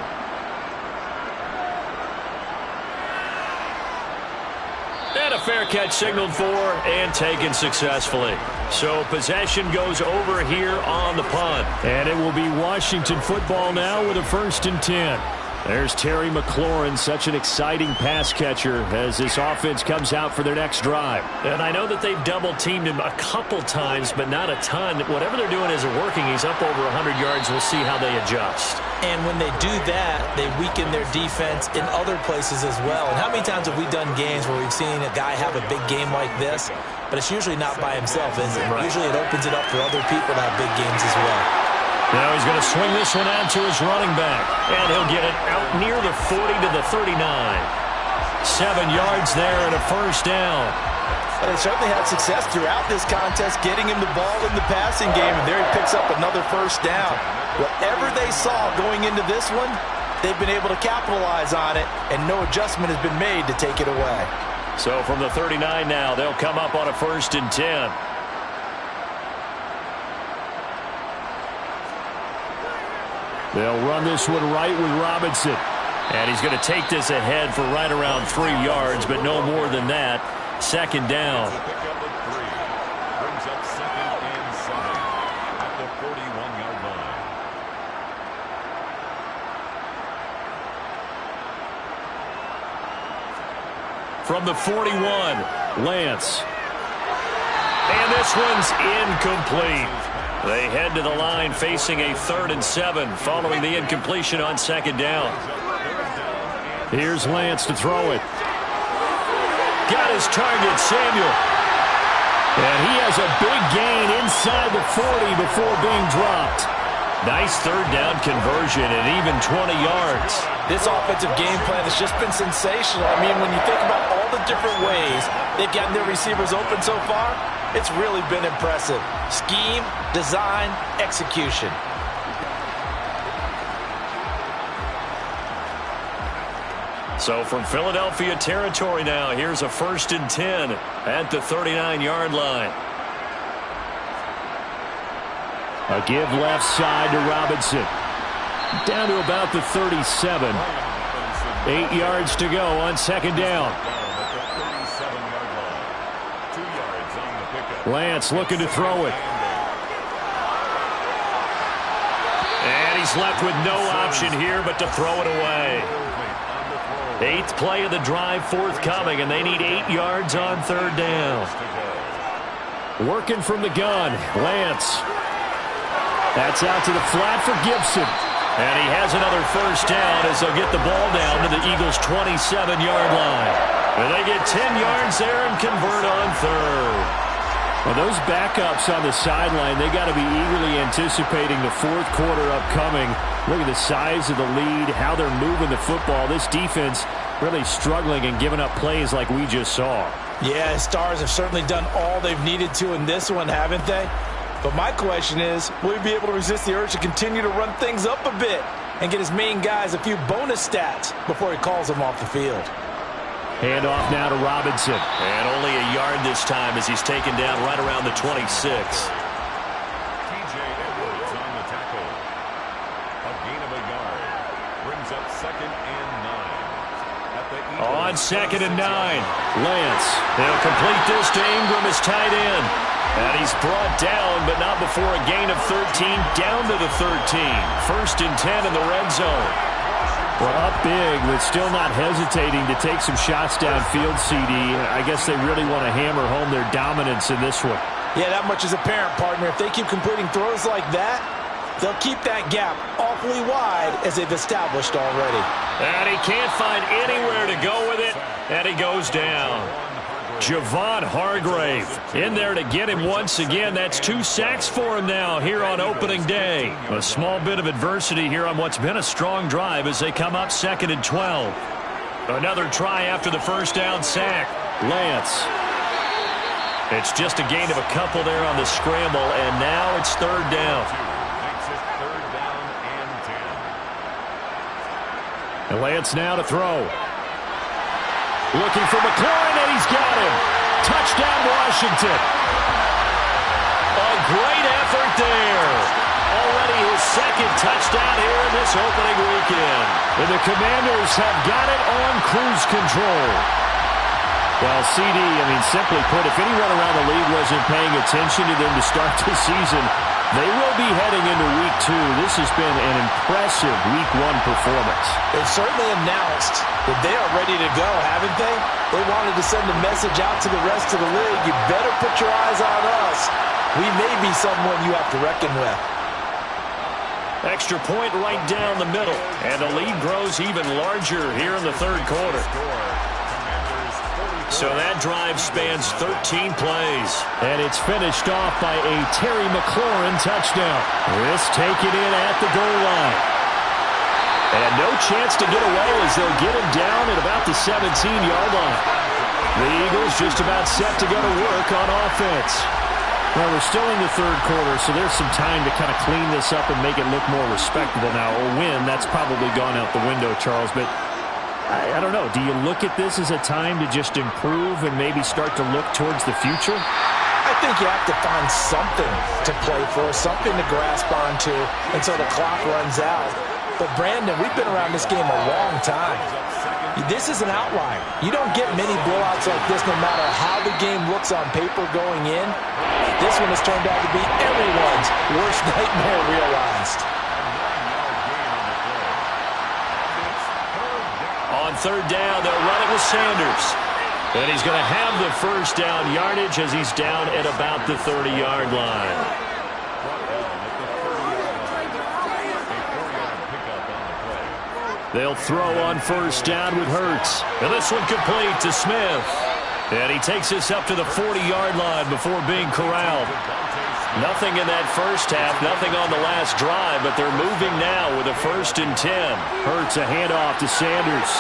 And a fair catch signaled for and taken successfully. So possession goes over here on the punt. And it will be Washington football now with a 1st and 10. There's Terry McLaurin, such an exciting pass catcher as this offense comes out for their next drive. And I know that they've double-teamed him a couple times, but not a ton. Whatever they're doing isn't working. He's up over 100 yards. We'll see how they adjust. And when they do that, they weaken their defense in other places as well. And how many times have we done games where we've seen a guy have a big game like this, but it's usually not by himself, is it? Right. Usually it opens it up for other people to have big games as well. Now he's going to swing this one out to his running back. And he'll get it out near the 40 to the 39. 7 yards there and a 1st down. Well, they certainly had success throughout this contest getting him the ball in the passing game, and there he picks up another 1st down. Whatever they saw going into this one, they've been able to capitalize on it, and no adjustment has been made to take it away. So from the 39 now, they'll come up on a 1st and 10. They'll run this one right with Robinson. And he's going to take this ahead for right around 3 yards, but no more than that. 2nd down. Brings up 2nd and 7 at the 41-yard line. From the 41, Lance. And this one's incomplete. They head to the line facing a 3rd and 7 following the incompletion on 2nd down. Here's Lance to throw it. Got his target, Samuel. And he has a big gain inside the 40 before being dropped. Nice 3rd down conversion and even 20 yards. This offensive game plan has just been sensational. I mean, when you think about all the different ways they've gotten their receivers open so far, it's really been impressive. Scheme, design, execution. So from Philadelphia territory now, here's a 1st and 10 at the 39-yard line. A give left side to Robinson. Down to about the 37. 8 yards to go on 2nd down. Lance looking to throw it. And he's left with no option here but to throw it away. 8th play of the drive forthcoming, and they need 8 yards on 3rd down. Working from the gun, Lance. That's out to the flat for Gibson. And he has another 1st down as they'll get the ball down to the Eagles' 27-yard line. And they get 10 yards there and convert on 3rd. Well, those backups on the sideline, they got to be eagerly anticipating the 4th quarter upcoming. Look at the size of the lead, how they're moving the football. This defense really struggling and giving up plays like we just saw. Yeah, Stars have certainly done all they've needed to in this one, haven't they? But my question is, will he be able to resist the urge to continue to run things up a bit and get his main guys a few bonus stats before he calls them off the field? Handoff now to Robinson. And only a yard this time as he's taken down right around the 26. T.J. Edwards on the tackle. A gain of a yard. Brings up 2nd and 9 at On 2nd and 9, Lance. He'll complete this to Ingram as tight end. And he's brought down, but not before a gain of 13, down to the 13. 1st and 10 in the red zone. Well, up big, but still not hesitating to take some shots downfield, CD. I guess they really want to hammer home their dominance in this one. Yeah, that much is apparent, partner. If they keep completing throws like that, they'll keep that gap awfully wide as they've established already. And he can't find anywhere to go with it, and he goes down. Javon Hargrave in there to get him once again. That's 2 sacks for him now here on opening day. A small bit of adversity here on what's been a strong drive as they come up 2nd and 12. Another try after the first down sack. Lance. It's just a gain of a couple there on the scramble, and now it's 3rd down. And Lance now to throw. Looking for McLaurin, and he's got him. Touchdown, Washington. A great effort there. Already his 2nd touchdown here in this opening weekend. And the Commanders have got it on cruise control. Well, CD, simply put, if anyone around the league wasn't paying attention to them to start the season, they will be heading into Week 2. This has been an impressive Week 1 performance. They've certainly announced that they are ready to go, haven't they? They wanted to send a message out to the rest of the league. You better put your eyes on us. We may be someone you have to reckon with. Extra point right down the middle, and the lead grows even larger here in the 3rd quarter. So that drive spans 13 plays. And it's finished off by a Terry McLaurin touchdown. This taken in at the goal line. And no chance to get away as they'll get him down at about the 17-yard line. The Eagles just about set to go to work on offense. Well, we're still in the 3rd quarter, so there's some time to kind of clean this up and make it look more respectable now. A win, that's probably gone out the window, Charles, but I don't know. Do you look at this as a time to just improve and maybe start to look towards the future? I think you have to find something to play for, something to grasp onto until the clock runs out. But, Brandon, we've been around this game a long time. This is an outlier. You don't get many blowouts like this no matter how the game looks on paper going in. This one has turned out to be everyone's worst nightmare realized. On 3rd down, they'll run it with Sanders. And he's going to have the first down yardage as he's down at about the 30-yard line. They'll throw on 1st down with Hurts. And this one complete to Smith. And he takes this up to the 40-yard line before being corralled. Nothing in that first half, nothing on the last drive, but they're moving now with a 1st and 10. Hurts a handoff to Sanders.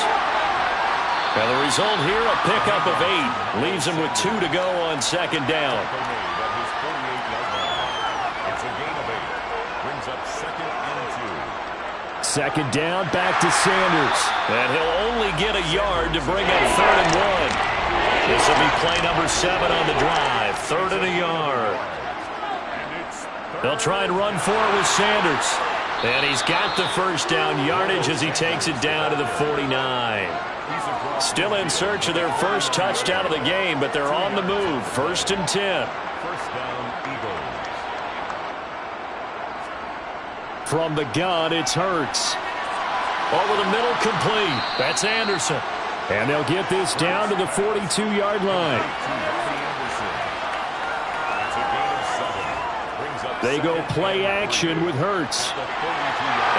And the result here, a pickup of 8. Leaves him with 2 to go on 2nd down. It's a gain of 8. Brings up 2nd and 2. 2nd down, back to Sanders. And he'll only get a yard to bring up 3rd and 1. This will be play number 7 on the drive. 3rd and a yard. They'll try and run for it with Sanders. And he's got the first down yardage as he takes it down to the 49. Still in search of their first touchdown of the game, but they're on the move. 1st and 10. First down, Eagles. From the gun, it's Hurts. Over the middle, complete. That's Anderson. And they'll get this down to the 42-yard line. They go play action with Hurts.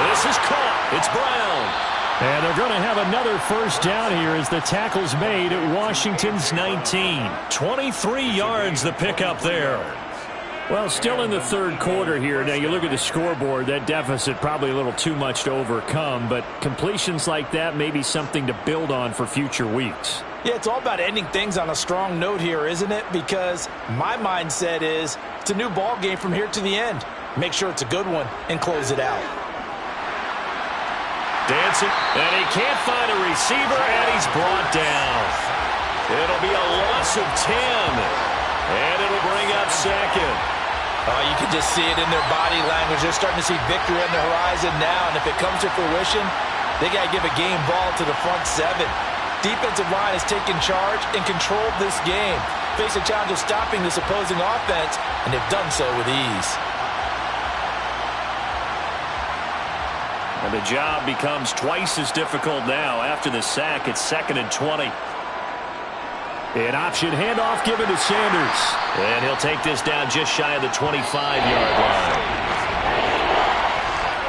This is caught. It's Brown. And they're going to have another first down here as the tackle's made at Washington's 19. 23 yards the pickup there. Well, still in the 3rd quarter here. Now, you look at the scoreboard, that deficit probably a little too much to overcome, but completions like that may be something to build on for future weeks. Yeah, it's all about ending things on a strong note here, isn't it? Because my mindset is it's a new ball game from here to the end. Make sure it's a good one and close it out. Dancing, and he can't find a receiver, and he's brought down. It'll be a loss of 10, and it'll bring up 2nd. Oh, you can just see it in their body language. They're starting to see victory on the horizon now, and if it comes to fruition, they got to give a game ball to the front 7. defensive line has taken charge and controlled this game. Face a challenge of stopping this opposing offense, and they've done so with ease. And the job becomes twice as difficult now after the sack. It's 2nd and 20. An option handoff given to Sanders. And he'll take this down just shy of the 25-yard line.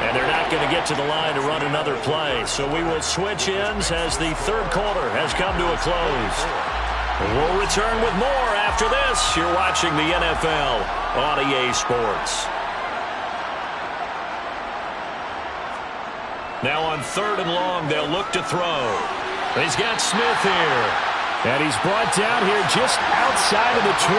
And they're not going to get to the line to run another play. So we will switch ends as the third quarter has come to a close. We'll return with more after this. You're watching the NFL on EA Sports. Now on 3rd and long, they'll look to throw. He's got Smith here. And he's brought down here just outside of the 20.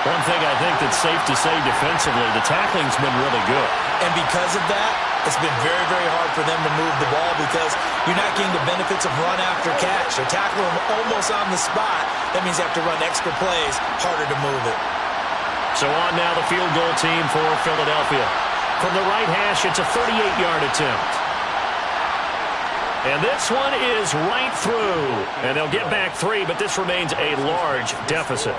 One thing I think that's safe to say defensively, the tackling's been really good. And because of that, it's been very, very hard for them to move the ball because you're not getting the benefits of run after catch. They're tackling them almost on the spot. That means they have to run extra plays, harder to move it. So on now the field goal team for Philadelphia. From the right hash, it's a 38-yard attempt. And this one is right through. And they'll get back 3, but this remains a large deficit.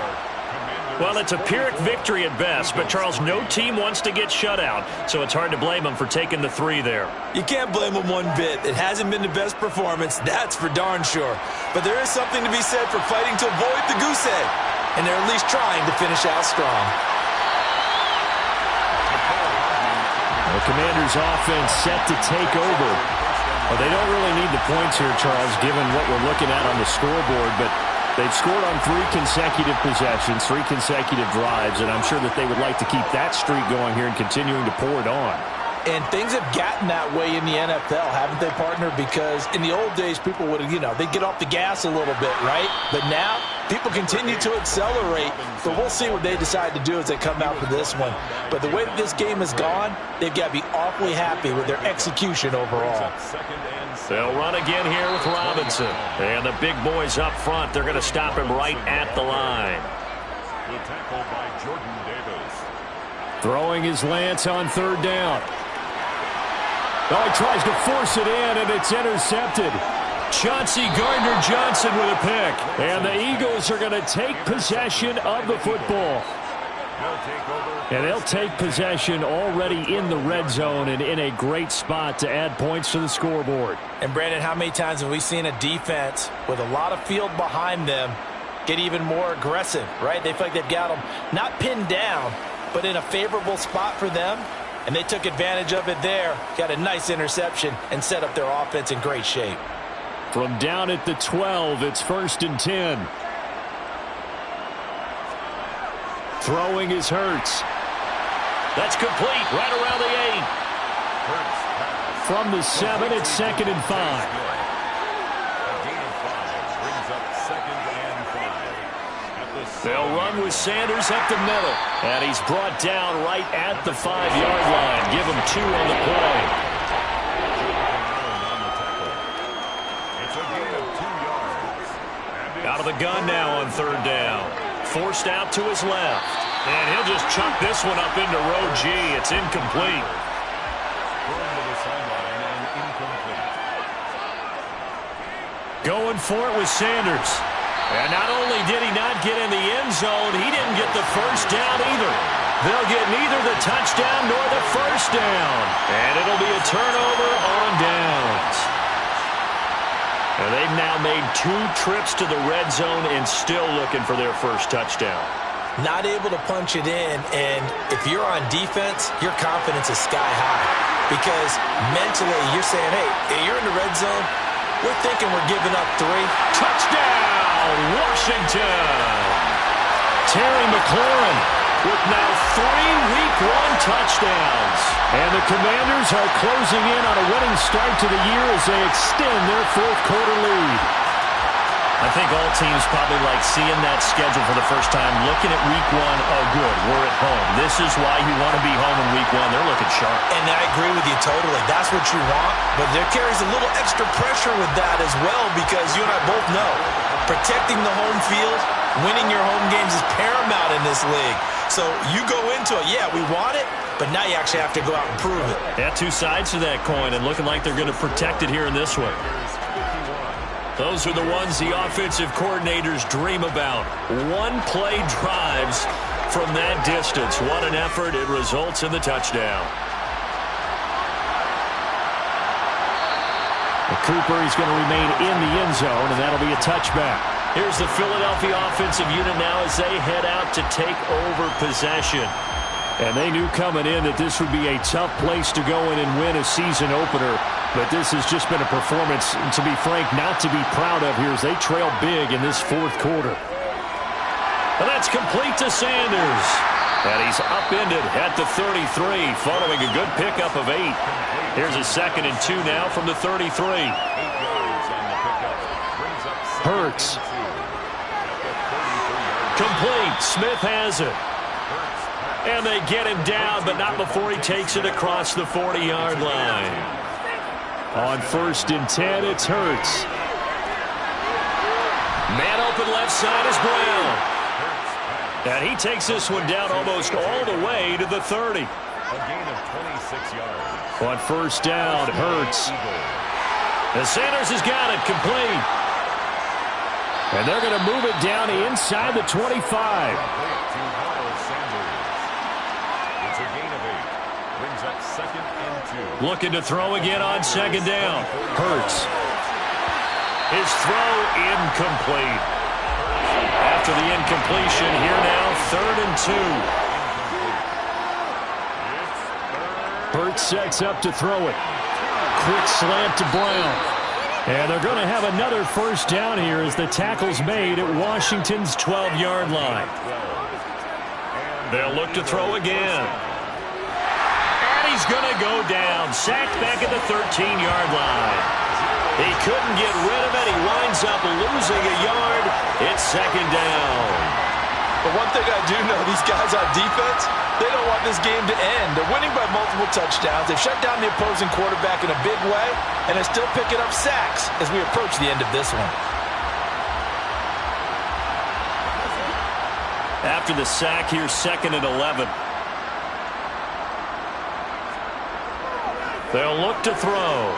Well, it's a Pyrrhic victory at best, but, Charles, no team wants to get shut out, so it's hard to blame them for taking the 3 there. You can't blame them one bit. It hasn't been the best performance, that's for darn sure. But there is something to be said for fighting to avoid the goose egg, and they're at least trying to finish out strong. The Commanders' offense set to take over. Well, they don't really need the points here, Charles, given what we're looking at on the scoreboard, but they've scored on 3 consecutive possessions, 3 consecutive drives, and I'm sure that they would like to keep that streak going here and continuing to pour it on. And things have gotten that way in the NFL, haven't they, partner? Because in the old days, people would, they'd get off the gas a little bit, right? But now, people continue to accelerate. But we'll see what they decide to do as they come out for this one. But the way that this game has gone, they've got to be awfully happy with their execution overall. They'll run again here with Robinson. And the big boys up front, they're going to stop him right at the line. The tackle by Jordan Davis. Throwing his Lance on 3rd down. Oh, he tries to force it in, and it's intercepted. Chauncey Gardner-Johnson with a pick. And the Eagles are going to take possession of the football. And they'll take possession already in the red zone and in a great spot to add points to the scoreboard. And, Brandon, how many times have we seen a defense with a lot of field behind them get even more aggressive, right? They feel like they've got them not pinned down, but in a favorable spot for them. And they took advantage of it there, got a nice interception, and set up their offense in great shape. From down at the 12, it's 1st and 10. Throwing is Hurts. That's complete, right around the 8. From the 7, it's 2nd and 5. They'll run with Sanders up the middle. And he's brought down right at the 5-yard line. Give him 2 on the play. Out of the gun now on 3rd down. Forced out to his left. And he'll just chuck this one up into row G. It's incomplete. Going for it with Sanders. And not only did he not get in the end zone, he didn't get the first down either. They'll get neither the touchdown nor the first down. And it'll be a turnover on downs. And they've now made 2 trips to the red zone and still looking for their first touchdown. Not able to punch it in, and if you're on defense, your confidence is sky high. Because mentally, you're saying, hey, you're in the red zone, we're thinking we're giving up 3. Touchdown, Washington! Terry McLaurin with now 3 Week 1 touchdowns. And the Commanders are closing in on a winning start to the year as they extend their 4th quarter lead. I think all teams probably like seeing that schedule for the first time, looking at Week 1, oh good, we're at home. This is why you want to be home in Week 1. They're looking sharp. And I agree with you totally. That's what you want, but there carries a little extra pressure with that as well because you and I both know protecting the home field, winning your home games is paramount in this league. So you go into it, yeah, we want it, but now you actually have to go out and prove it. Yeah, 2 sides to that coin and looking like they're going to protect it here in this one. Those are the ones the offensive coordinators dream about. One-play drives from that distance. What an effort. It results in the touchdown. Cooper is going to remain in the end zone, and that'll be a touchback. Here's the Philadelphia offensive unit now as they head out to take over possession. And they knew coming in that this would be a tough place to go in and win a season opener. But this has just been a performance, to be frank, not to be proud of here as they trail big in this fourth quarter. And that's complete to Sanders. And he's upended at the 33 following a good pickup of 8. Here's a 2nd and 2 now from the 33. Hurts. Complete. Smith has it. And they get him down, but not before he takes it across the 40-yard line. On 1st and 10, it's Hurts. Man open left side is Brown. And he takes this one down almost all the way to the 30. A gain of 26 yards. On 1st down, Hurts. And Sanders has got it complete. And they're going to move it down inside the 25. Looking to throw again on 2nd down. Hurts. His throw incomplete. After the incompletion, here now, 3rd and 2. Hurts sets up to throw it. Quick slant to Brown. And they're going to have another 1st down here as the tackle's made at Washington's 12-yard line. They'll look to throw again. He's going to go down. Sacked back at the 13-yard line. He couldn't get rid of it. He winds up losing a yard. It's 2nd down. But one thing I do know, these guys on defense, they don't want this game to end. They're winning by multiple touchdowns. They've shut down the opposing quarterback in a big way, and they're still picking up sacks as we approach the end of this one. After the sack, here's 2nd and 11. They'll look to throw.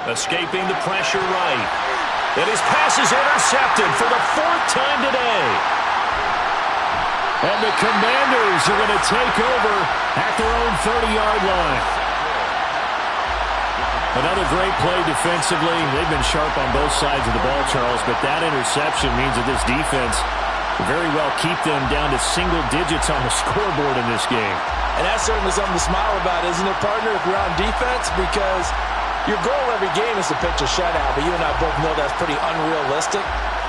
Escaping the pressure right. And his pass is intercepted for the 4th time today. And the Commanders are going to take over at their own 30-yard line. Another great play defensively. They've been sharp on both sides of the ball, Charles, but that interception means that this defense will very well keep them down to single digits on the scoreboard in this game. And that's certainly something to smile about, isn't it, partner, if you're on defense? Because your goal every game is to pitch a shutout, but you and I both know that's pretty unrealistic.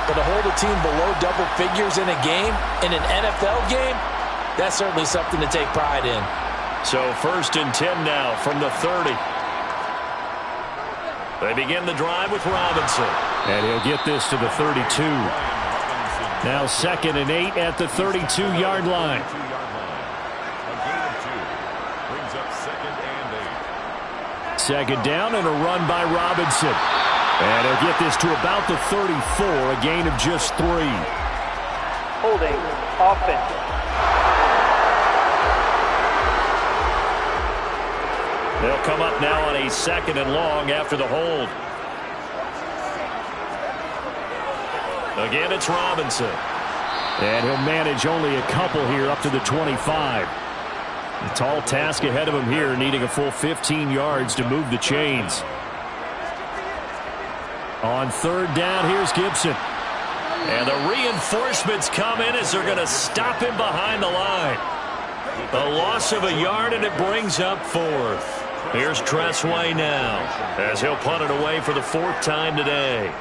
But to hold a team below double figures in a game, in an NFL game, that's certainly something to take pride in. So 1st and 10 now from the 30. They begin the drive with Robinson. And he'll get this to the 32. Now 2nd and 8 at the 32-yard line. 2nd down and a run by Robinson. And he'll get this to about the 34, a gain of just 3. Holding offense. They'll come up now on a 2nd and long after the hold. Again, it's Robinson. And he'll manage only a couple here up to the 25. A tall task ahead of him here, needing a full 15 yards to move the chains. On 3rd down, here's Gibson. And the reinforcements come in as they're going to stop him behind the line. A loss of a yard, and it brings up 4th. Here's Tressway now, as he'll punt it away for the 4th time today.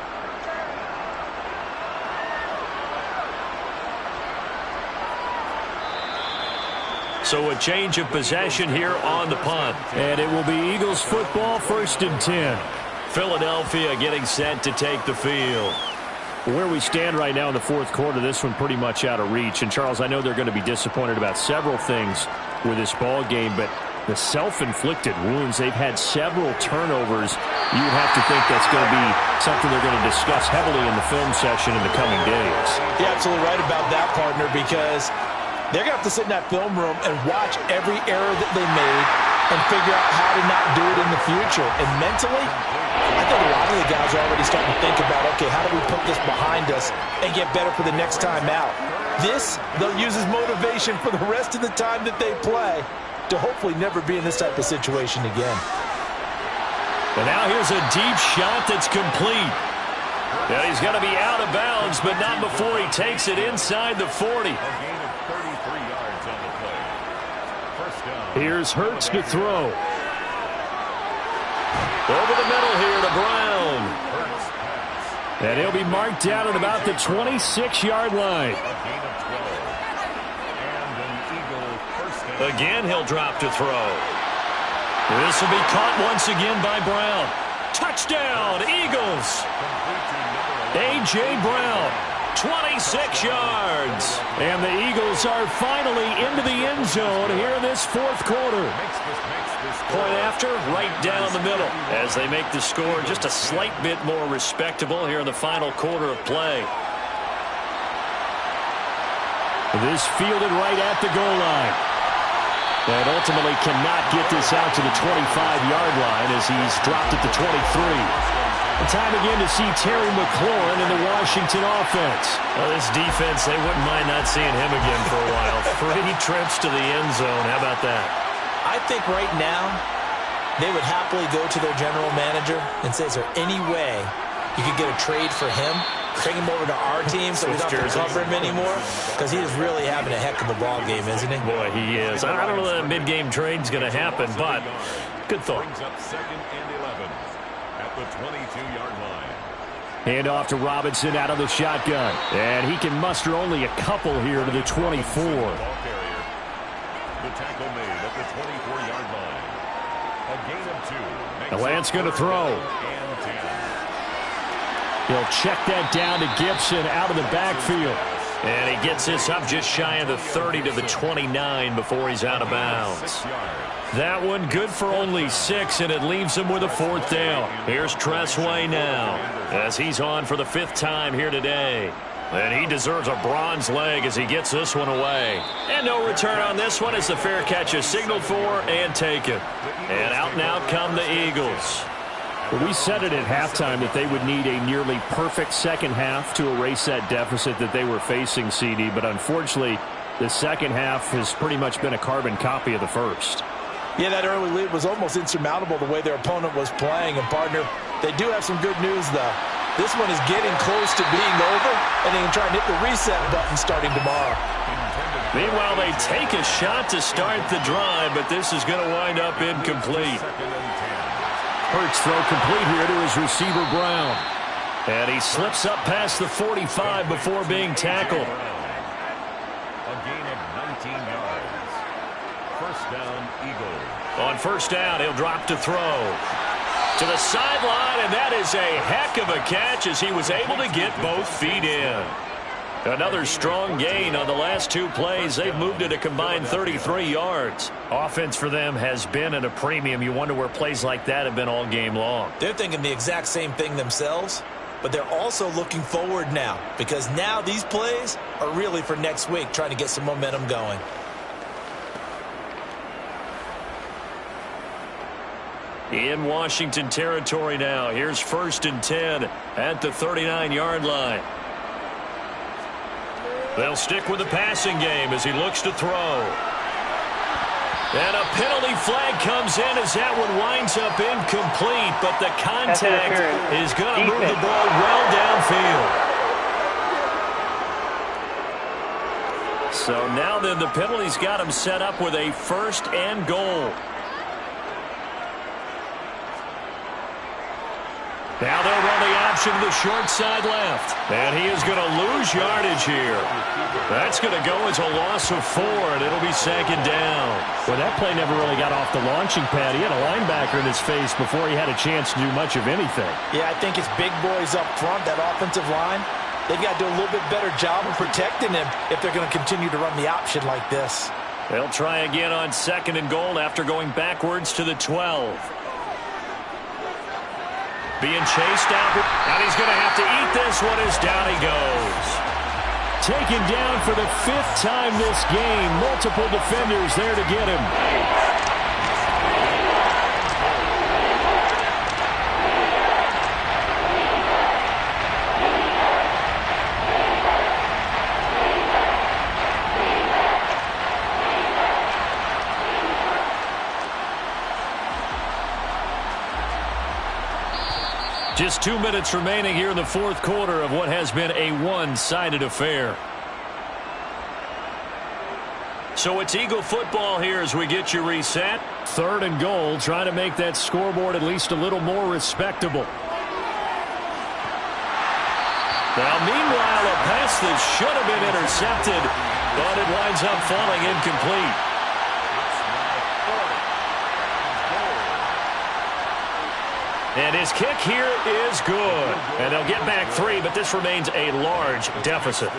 So a change of possession here on the punt. And it will be Eagles football, 1st and 10. Philadelphia getting set to take the field. Where we stand right now in the 4th quarter, this one pretty much out of reach. And, Charles, I know they're going to be disappointed about several things with this ball game, but the self-inflicted wounds, they've had several turnovers. You would have to think that's going to be something they're going to discuss heavily in the film session in the coming days. You're absolutely right about that, partner, because they're going to have to sit in that film room and watch every error that they made and figure out how to not do it in the future. And mentally, I think a lot of the the guys are already starting to think about, okay, how do we put this behind us and get better for the next time out? This, they'll use as motivation for the rest of the time that they play to hopefully never be in this type of situation again. And now here's a deep shot that's complete. And he's going to be out of bounds, but not before he takes it inside the 40. Here's Hurts to throw. Over the middle here to Brown. And he'll be marked down at about the 26-yard line. Again, he'll drop to throw. This will be caught once again by Brown. Touchdown, Eagles. A.J. Brown, 26 yards. And the Eagles are finally into the end zone here in this fourth quarter. Point after, right down the middle, as they make the score just a slight bit more respectable here in the final quarter of play. This fielded right at the goal line. And ultimately cannot get this out to the 25-yard line as he's dropped at the 23. And time again to see Terry McLaurin in the Washington offense. Well, this defense, they wouldn't mind not seeing him again for a while. 3 trips to the end zone. How about that? I think right now they would happily go to their general manager and say, is there any way you could get a trade for him? Bring him over to our team so we don't have to cover him anymore? Because he is really having a heck of a ball game, isn't he? Boy, he is. I don't know that mid-game trade's going to happen, but good thought. Brings up 2nd and 11 at the 22-yard line. Hand off to Robinson out of the shotgun. And he can muster only a couple here to the 24. The tackle made at the 24-yard line. A gain of 2. The Lance going to throw. He'll check that down to Gibson out of the backfield. And he gets this up just shy of the 30 to the 29 before he's out of bounds. That one good for only 6, and it leaves him with a 4th down. Here's Tressway now as he's on for the 5th time here today. And he deserves a bronze leg as he gets this one away. And no return on this one as the fair catch is signaled for and taken. And out and out come the Eagles. Well, we said it at halftime that they would need a nearly perfect second half to erase that deficit that they were facing, CD. But unfortunately, the second half has pretty much been a carbon copy of the first. Yeah, that early lead was almost insurmountable the way their opponent was playing. And, partner, they do have some good news, though. This one is getting close to being over, and they can try and hit the reset button starting tomorrow. Meanwhile, they take a shot to start the drive, but this is going to wind up incomplete. Hurts throw complete here to his receiver, Brown. And he slips up past the 45 before being tackled. A gain of 19 yards. First down, Eagles. On first down, he'll drop to throw. To the sideline, and that is a heck of a catch as he was able to get both feet in. Another strong gain on the last 2 plays. They've moved it a combined 33 yards. Offense for them has been at a premium. You wonder where plays like that have been all game long. They're thinking the exact same thing themselves, but they're also looking forward now because now these plays are really for next week, trying to get some momentum going. In Washington territory now. Here's 1st and 10 at the 39-yard line. They'll stick with the passing game as he looks to throw. And a penalty flag comes in as that one winds up incomplete, but the contact is going to move the ball well downfield. So now then the penalty's got him set up with a 1st and goal. Now they'll run the option to the short side left. And he is going to lose yardage here. That's going to go as a loss of 4, and it'll be 2nd down. Well, that play never really got off the launching pad. He had a linebacker in his face before he had a chance to do much of anything. Yeah, I think it's big boys up front, that offensive line. They've got to do a little bit better job of protecting him if they're going to continue to run the option like this. They'll try again on 2nd and goal after going backwards to the 12. Being chased out, and he's going to have to eat this one as down he goes. Taken down for the 5th time this game. Multiple defenders there to get him. Just 2 minutes remaining here in the fourth quarter of what has been a one-sided affair. So it's Eagle football here as we get you reset. 3rd and goal, trying to make that scoreboard at least a little more respectable. Now, meanwhile, a pass that should have been intercepted, but it winds up falling incomplete. And his kick here is good. And they'll get back 3, but this remains a large deficit.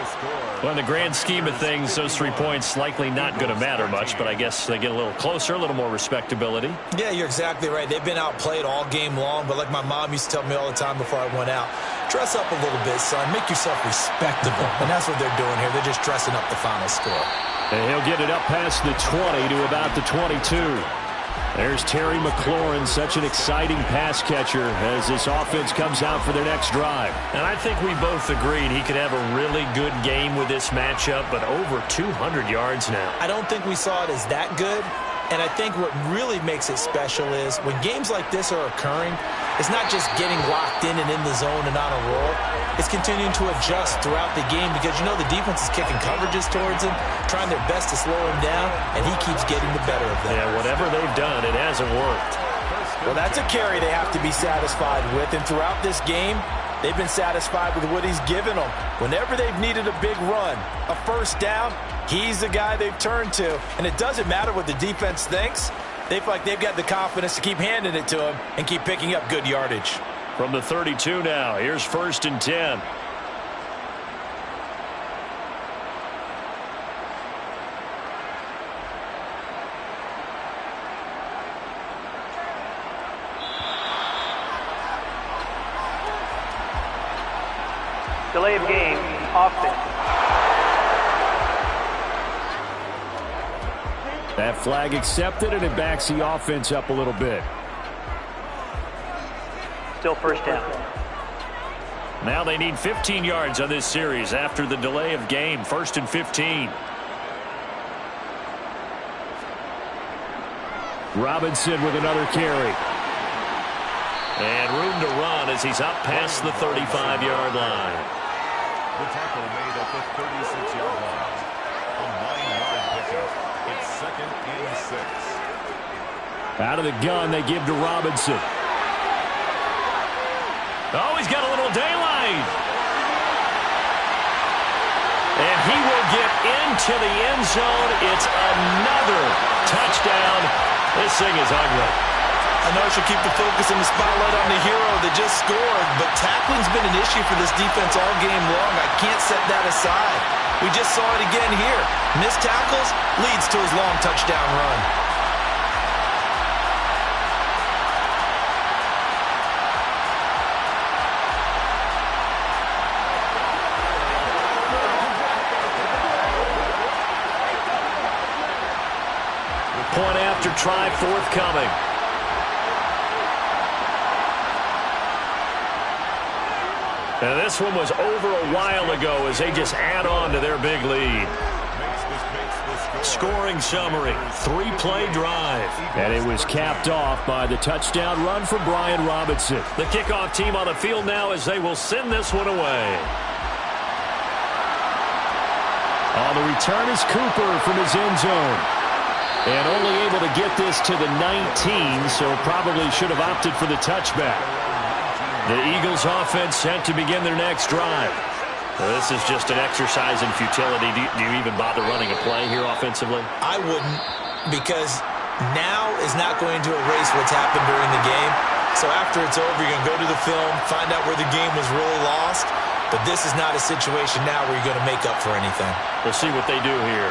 Well, in the grand scheme of things, those 3 points likely not going to matter much, but I guess they get a little closer, a little more respectability. Yeah, you're exactly right. They've been outplayed all game long, but like my mom used to tell me all the time before I went out, dress up a little bit, son. Make yourself respectable. And that's what they're doing here. They're just dressing up the final score. And he'll get it up past the 20 to about the 22. There's Terry McLaurin, such an exciting pass catcher as this offense comes out for their next drive. And I think we both agreed he could have a really good game with this matchup, but over 200 yards now. I don't think we saw it as that good. And I think what really makes it special is when games like this are occurring, it's not just getting locked in and in the zone and on a roll. It's continuing to adjust throughout the game because, you know, the defense is kicking coverages towards him, trying their best to slow him down, and he keeps getting the better of them. Yeah, whatever they've done, it hasn't worked. Well, that's a carry they have to be satisfied with, and throughout this game, they've been satisfied with what he's given them. Whenever they've needed a big run, a first down, he's the guy they've turned to. And it doesn't matter what the defense thinks. They feel like they've got the confidence to keep handing it to him and keep picking up good yardage. From the 32 now, here's 1st and 10. Delay of game, offense. That flag accepted, and it backs the offense up a little bit. Still first down. Now they need 15 yards on this series after the delay of game. 1st and 15. Robinson with another carry. And room to run as he's up past the 35-yard line. The tackle made at the 36-yard line. A 9-yard pickup. It's 2nd and 6. Out of the gun, they give to Robinson. Oh, he's got a little daylight. And he will get into the end zone. It's another touchdown. This thing is ugly. I know I should keep the focus and the spotlight on the hero that just scored, but tackling's been an issue for this defense all game long. I can't set that aside. We just saw it again here. Missed tackles leads to his long touchdown run. Point after try forthcoming. And this one was over a while ago as they just add on to their big lead. Scoring summary, 3-play drive. And it was capped off by the touchdown run for Brian Robinson. The kickoff team on the field now as they will send this one away. On the return is Cooper from his end zone. And only able to get this to the 19, so probably should have opted for the touchback. The Eagles offense set to begin their next drive. Well, this is just an exercise in futility. Do you even bother running a play here offensively? I wouldn't, because now is not going to erase what's happened during the game. So after it's over, you're going to go to the film, find out where the game was really lost. But this is not a situation now where you're going to make up for anything. We'll see what they do here.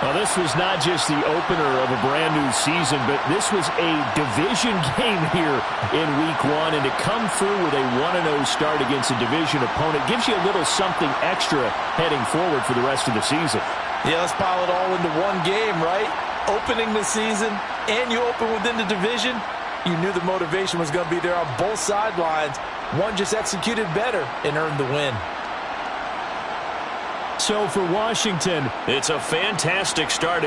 Well, this was not just the opener of a brand-new season, but this was a division game here in Week 1. And to come through with a 1-0 start against a division opponent gives you a little something extra heading forward for the rest of the season. Yeah, let's pile it all into one game, right? Opening the season, and you open within the division. You knew the motivation was going to be there on both sidelines. One just executed better and earned the win. So for Washington, it's a fantastic start.